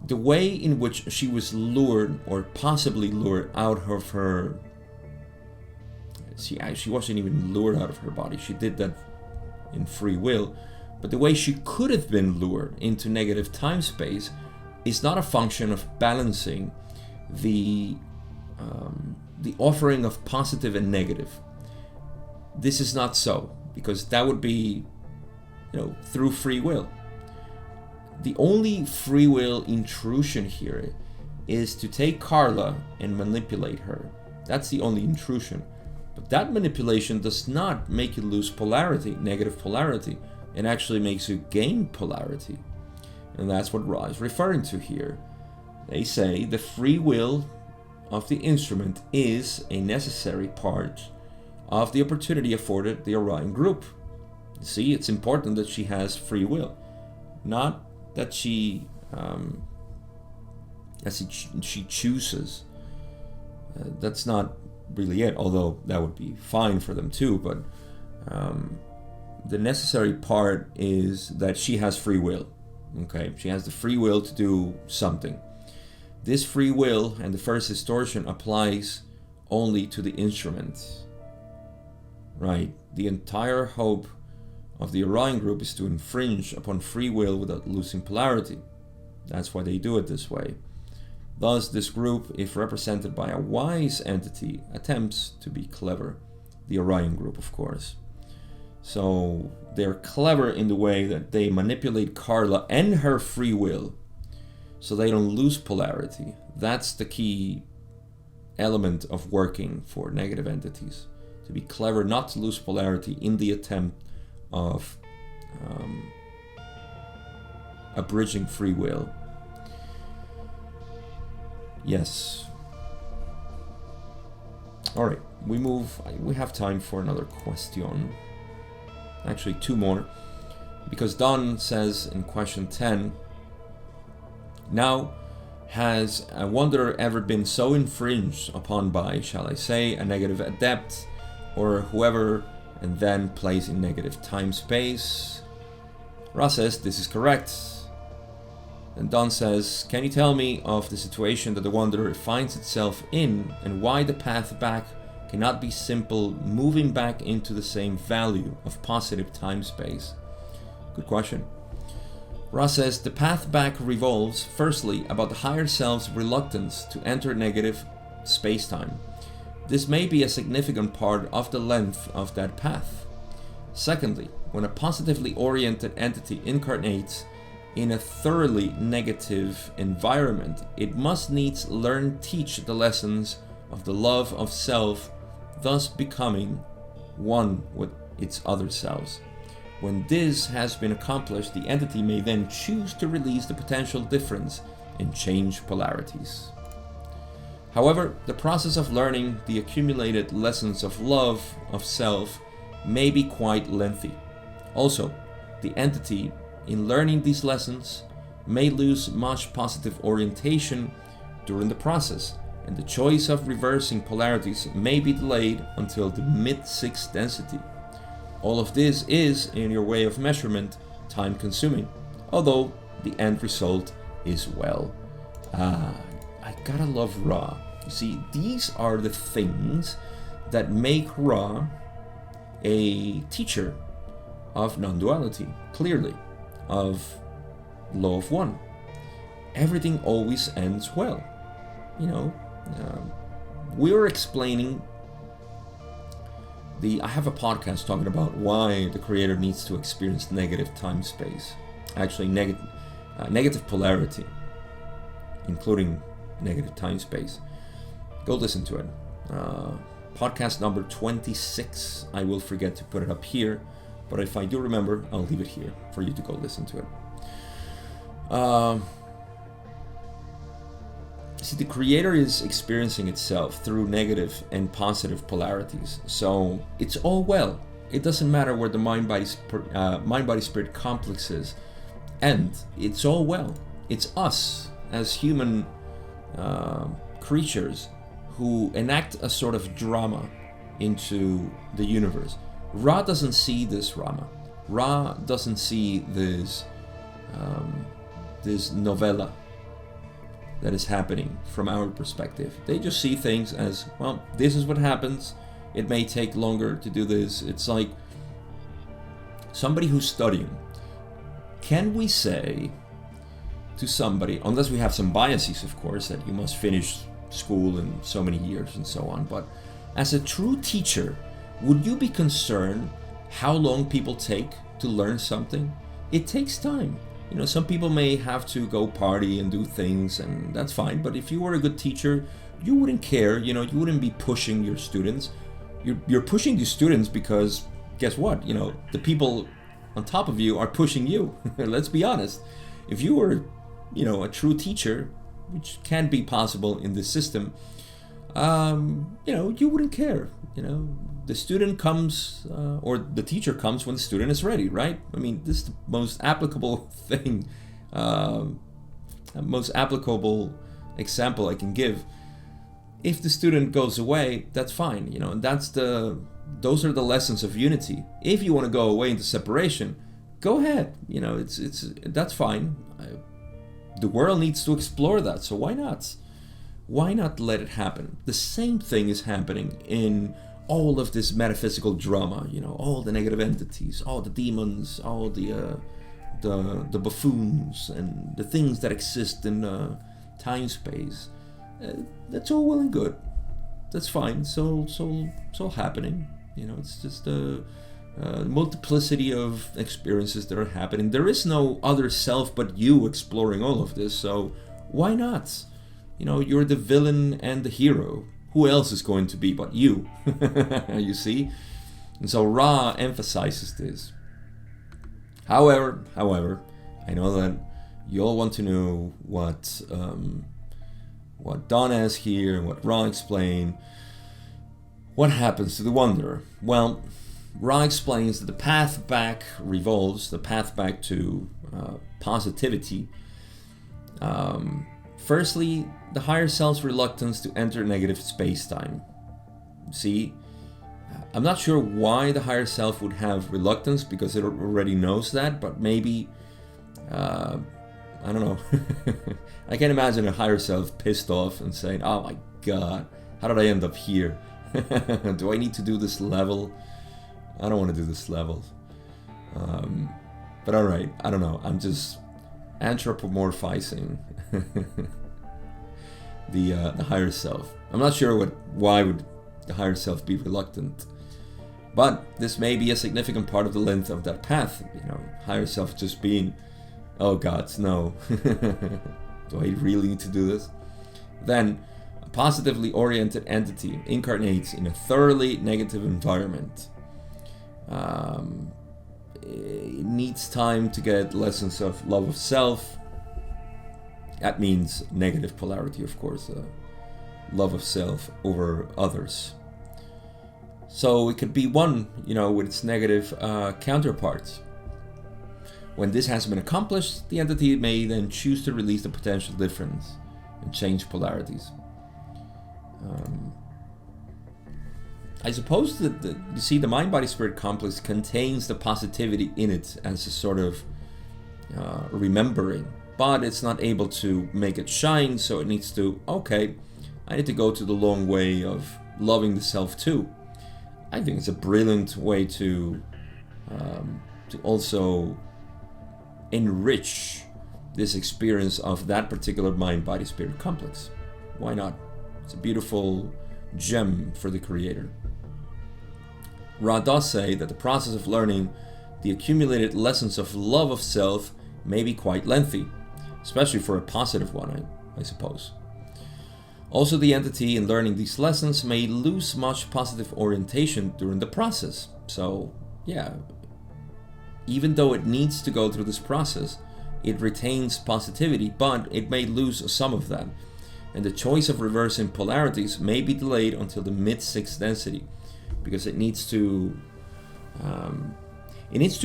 S1: The way in which she was lured, or possibly lured out of her... she wasn't even lured out of her body. She did that in free will. But the way she could have been lured into negative time space is not a function of balancing the offering of positive and negative. This is not so, because that would be, through free will. The only free will intrusion here is to take Carla and manipulate her. That's the only intrusion. But that manipulation does not make you lose polarity, negative polarity. It actually makes you gain polarity. And that's what Ra is referring to here. They say the free will of the instrument is a necessary part of the opportunity afforded the Orion group. See, it's important that she has free will. Not that she chooses. That's not really it, although that would be fine for them too, but the necessary part is that she has free will. Okay, she has the free will to do something. This free will and the first distortion applies only to the instrument. Right, the entire hope of the Orion group is to infringe upon free will without losing polarity. That's why they do it this way. Thus, this group, if represented by a wise entity, attempts to be clever. The Orion group, of course. So, they're clever in the way that they manipulate Carla and her free will so they don't lose polarity. That's the key element of working for negative entities. To be clever, not to lose polarity in the attempt of abridging free will. Yes. All right, we move. We have time for another question. Actually, two more. Because Don says in question 10, now, has a wanderer ever been so infringed upon by, shall I say, a negative adept or whoever, and then placed in negative time space? Ra says, this is correct. And Don says, can you tell me of the situation that the wanderer finds itself in, and why the path back cannot be simple moving back into the same value of positive time-space? Good question. Ra says, the path back revolves, firstly, about the higher self's reluctance to enter negative space-time. This may be a significant part of the length of that path. Secondly, when a positively oriented entity incarnates in a thoroughly negative environment, it must needs teach the lessons of the love of self, thus becoming one with its other selves. When this has been accomplished, the entity may then choose to release the potential difference and change polarities. However, the process of learning the accumulated lessons of love of self may be quite lengthy. Also, the entity, in learning these lessons, may lose much positive orientation during the process, and the choice of reversing polarities may be delayed until the mid-6th density. All of this is, in your way of measurement, time-consuming, although the end result is I gotta love Ra. You see, these are the things that make Ra a teacher of non-duality, clearly, of law of one. Everything always ends well. We were explaining I have a podcast talking about why the creator needs to experience negative time-space. Actually, negative polarity, including negative time-space. Go listen to it. Podcast number 26. I will forget to put it up here, but if I do remember, I'll leave it here for you to go listen to it. See, the creator is experiencing itself through negative and positive polarities, so it's all well. It doesn't matter where the mind-body-spirit complexes end. It's all well. It's us as human creatures who enact a sort of drama into the universe. Ra doesn't see this drama. Ra doesn't see this novella that is happening from our perspective. They just see things as, well, this is what happens. It may take longer to do this. It's like somebody who's studying. Can we say to somebody, unless we have some biases, of course, that you must finish school in so many years and so on, but as a true teacher, would you be concerned how long people take to learn something? It takes time. Some people may have to go party and do things, and that's fine, but if you were a good teacher, you wouldn't care. You wouldn't be pushing your students. You're pushing these students because, guess what? The people on top of you are pushing you. Let's be honest. If you were, a true teacher, which can be possible in this system, you wouldn't care. The student comes, or the teacher comes when the student is ready, right? I mean, this is the most applicable thing, most applicable example I can give. If the student goes away, that's fine, and those are the lessons of unity. If you want to go away into separation, go ahead. That's fine. The world needs to explore that, so why not? Why not let it happen? The same thing is happening in all of this metaphysical drama, all the negative entities, all the demons, all the buffoons, and the things that exist in time space. That's all well and good. That's fine. So happening. It's just a multiplicity of experiences that are happening. There is no other self but you exploring all of this. So why not? You're the villain and the hero. Who else is going to be but you? You see? And so Ra emphasizes this. However, I know that you all want to know what Don has here and what Ra explained. What happens to the wanderer? Well, Ra explains that the path back revolves, the path back to positivity. Firstly, the higher self's reluctance to enter negative space-time. See, I'm not sure why the higher self would have reluctance, because it already knows that, but maybe, I don't know. I can imagine a higher self pissed off and saying, oh my god, how did I end up here? Do I need to do this level? I don't want to do this level. But alright, I don't know. I'm just anthropomorphizing the higher self. I'm not sure why would the higher self be reluctant. But this may be a significant part of the length of that path. Higher self just being, oh gods, no. Do I really need to do this? Then, a positively oriented entity incarnates in a thoroughly negative environment. It needs time to get lessons of love of self. That means negative polarity, of course. Love of self over others. So it could be one, with its negative counterparts. When this has been accomplished, the entity may then choose to release the potential difference and change polarities. I suppose that the mind-body-spirit complex contains the positivity in it as a sort of remembering, but it's not able to make it shine, so it needs to, okay, I need to go to the long way of loving the self too. I think it's a brilliant way to also enrich this experience of that particular mind-body-spirit complex. Why not? It's a beautiful gem for the creator. Ra does say that the process of learning the accumulated lessons of love of self may be quite lengthy, especially for a positive one, I suppose. Also, the entity in learning these lessons may lose much positive orientation during the process. So, yeah, even though it needs to go through this process, it retains positivity, but it may lose some of that. And the choice of reversing polarities may be delayed until the mid-6th density, because it needs to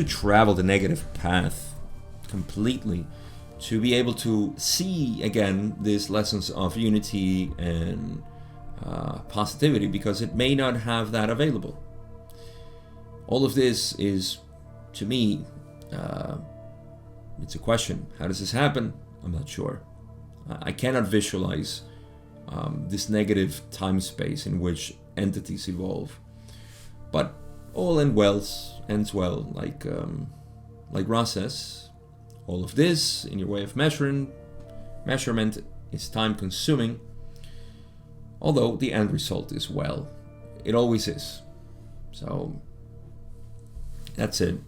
S1: travel the negative path completely to be able to see again these lessons of unity and positivity, because it may not have that available. All of this is, to me, it's a question. How does this happen? I'm not sure. I cannot visualize this negative time space in which entities evolve. But all ends well, like Ross says. All of this, in your way of measurement, is time consuming, although the end result is well. It always is. So, that's it.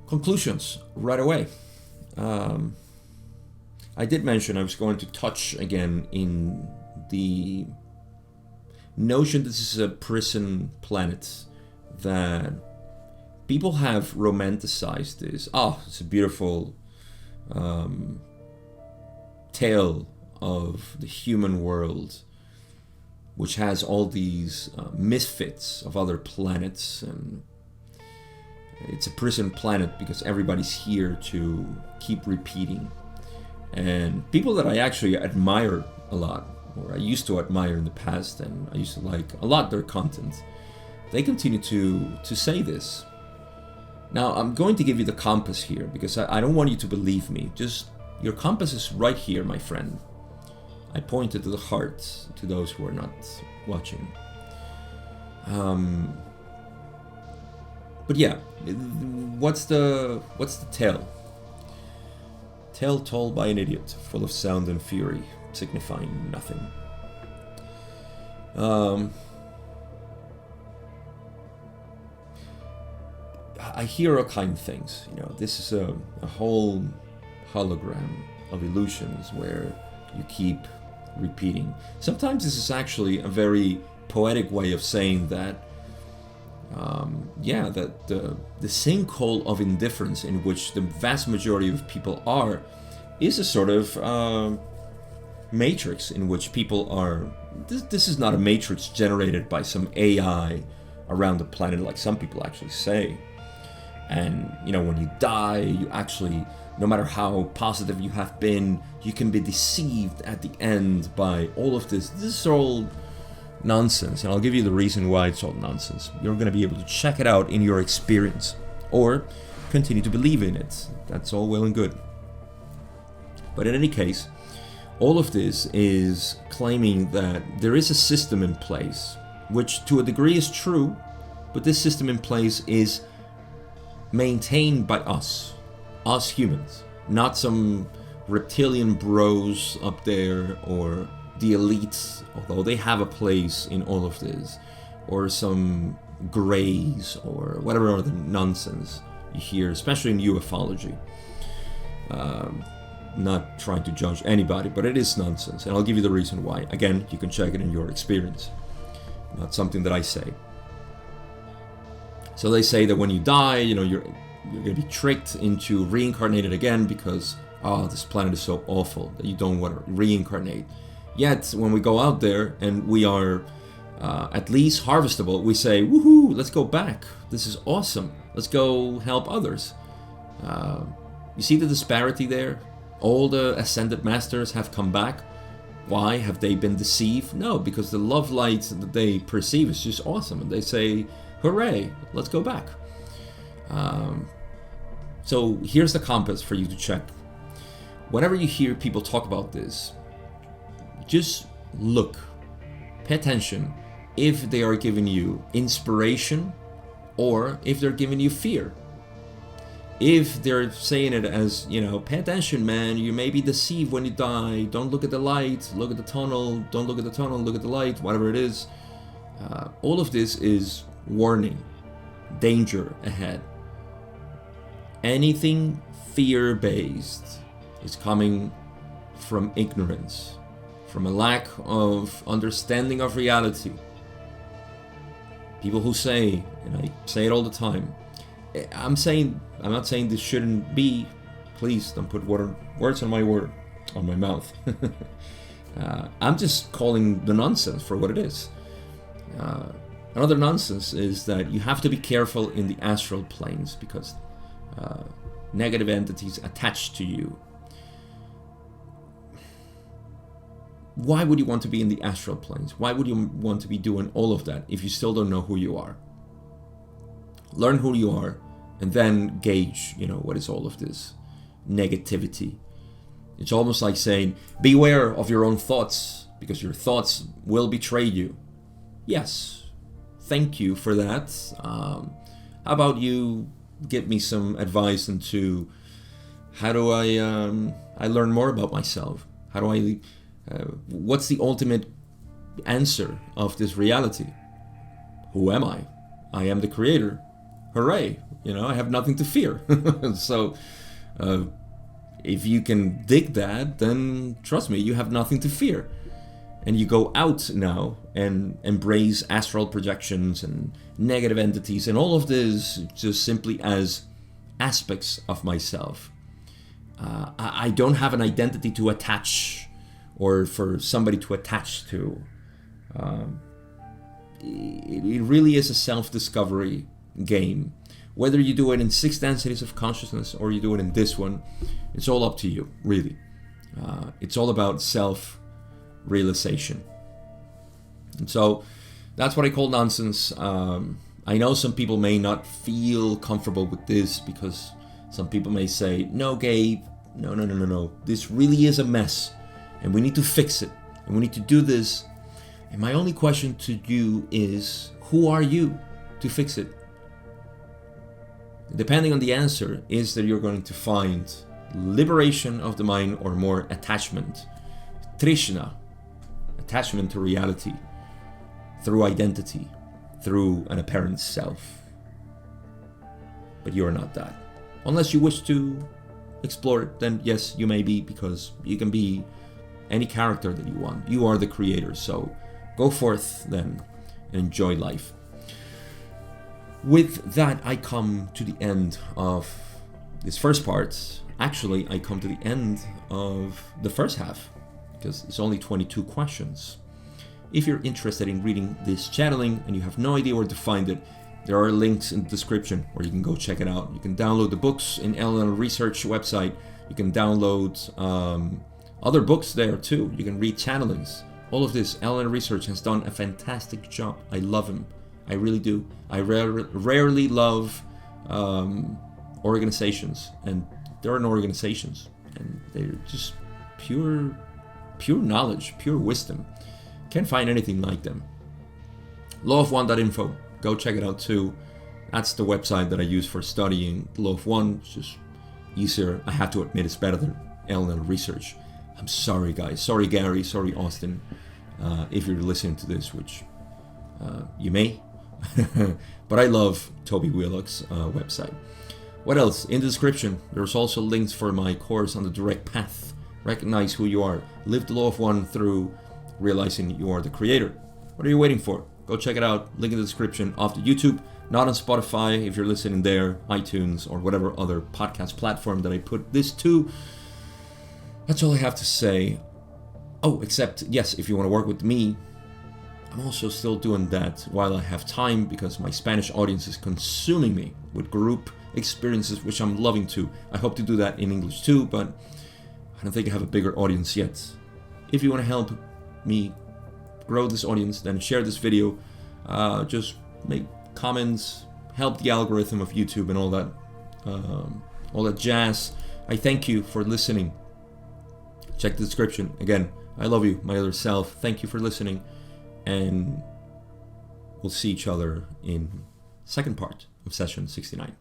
S1: Conclusions, right away. I did mention I was going to touch again in the notion this is a prison planet, that people have romanticized this. It's a beautiful tale of the human world, which has all these misfits of other planets, and it's a prison planet because everybody's here to keep repeating. And people that I actually admire a lot, or I used to admire in the past, and I used to like a lot their content, they continue to say this. Now, I'm going to give you the compass here, because I don't want you to believe me. Just, your compass is right here, my friend. I pointed to the heart, to those who are not watching. But yeah, what's the tale? Tale told by an idiot, full of sound and fury, signifying nothing. I hear all kind of things. This is a whole hologram of illusions where you keep repeating. Sometimes this is actually a very poetic way of saying that, that the sinkhole of indifference in which the vast majority of people are is a sort of matrix in which people are. This is not a matrix generated by some AI around the planet like some people actually say. And when you die, you actually, no matter how positive you have been, you can be deceived at the end by all of this. This is all nonsense, and I'll give you the reason why it's all nonsense. You're going to be able to check it out in your experience, or continue to believe in it. That's all well and good. But in any case, all of this is claiming that there is a system in place, which to a degree is true, but this system in place is maintained by us humans, not some reptilian bros up there, or the elites, although they have a place in all of this, or some greys, or whatever other nonsense you hear, especially in ufology. Not trying to judge anybody, but it is nonsense, and I'll give you the reason why. Again, you can check it in your experience, not something that I say. So they say that when you die, you're going to be tricked into reincarnated again because this planet is so awful that you don't want to reincarnate. Yet when we go out there and we are at least harvestable, we say, woohoo, let's go back. This is awesome. Let's go help others. You see the disparity there? All the ascended masters have come back. Why? Have they been deceived? No, because the love light that they perceive is just awesome. And they say, hooray, let's go back. So here's the compass for you to check. Whenever you hear people talk about this, just look, pay attention if they are giving you inspiration or if they're giving you fear. If they're saying it as, pay attention, man, you may be deceived when you die, don't look at the light, look at the tunnel, don't look at the tunnel, look at the light, whatever it is. All of this is warning, danger ahead. Anything fear-based is coming from ignorance, from a lack of understanding of reality. People who say, and I say it all the time, I'm not saying this shouldn't be. Please don't put words on my mouth. I'm just calling the nonsense for what it is. Another nonsense is that you have to be careful in the astral planes because negative entities attached to you. Why would you want to be in the astral planes? Why would you want to be doing all of that if you still don't know who you are? Learn who you are, and then gauge, what is all of this negativity. It's almost like saying, beware of your own thoughts, because your thoughts will betray you. Yes, thank you for that. How about you give me some advice into how do I learn more about myself? How do I, what's the ultimate answer of this reality? Who am I? I am the creator. Hooray, I have nothing to fear. So if you can dig that, then trust me, you have nothing to fear. And you go out now and embrace astral projections and negative entities and all of this just simply as aspects of myself. I don't have an identity to attach or for somebody to attach to. It really is a self-discovery game. Whether you do it in 6 densities of consciousness or you do it in this one, it's all up to you, really. It's all about self-realization. And so that's what I call nonsense. I know some people may not feel comfortable with this because some people may say, no, Gabe, no. This really is a mess and we need to fix it and we need to do this. And my only question to you is, who are you to fix it? Depending on the answer, is that you're going to find liberation of the mind or more attachment, trishna, attachment to reality, through identity, through an apparent self. But you're not that. Unless you wish to explore it, then yes, you may be, because you can be any character that you want. You are the creator, so go forth then and enjoy life. With that, I come to the end of this first part. Actually, I come to the end of the first half, because it's only 22 questions. If you're interested in reading this channeling and you have no idea where to find it, there are links in the description where you can go check it out. You can download the books in LNL Research website. You can download other books there too. You can read channelings All of this, LNL Research has done a fantastic job. I love him. I really do. I rarely love organizations, and there are no organizations, and they're just pure knowledge, pure wisdom. Can't find anything like them. Lawofone.info. Go check it out too. That's the website that I use for studying Law of One. It's just easier. I have to admit, it's better than LNL Research. I'm sorry, guys. Sorry, Gary. Sorry, Austin. If you're listening to this, which you may. But I love Toby Wheelock's website. What else? In the description, there's also links for my course on the direct path. Recognize who you are. Live the Law of One through realizing you are the creator. What are you waiting for? Go check it out. Link in the description of the YouTube. Not on Spotify if you're listening there, iTunes, or whatever other podcast platform that I put this to. That's all I have to say. Oh, except, yes, if you want to work with me, I'm also still doing that while I have time, because my Spanish audience is consuming me with group experiences, which I'm loving too. I hope to do that in English too, but I don't think I have a bigger audience yet. If you want to help me grow this audience, then share this video. Just make comments, help the algorithm of YouTube and all that jazz. I thank you for listening. Check the description. Again, I love you, my other self. Thank you for listening, and we'll see each other in second part of session 69.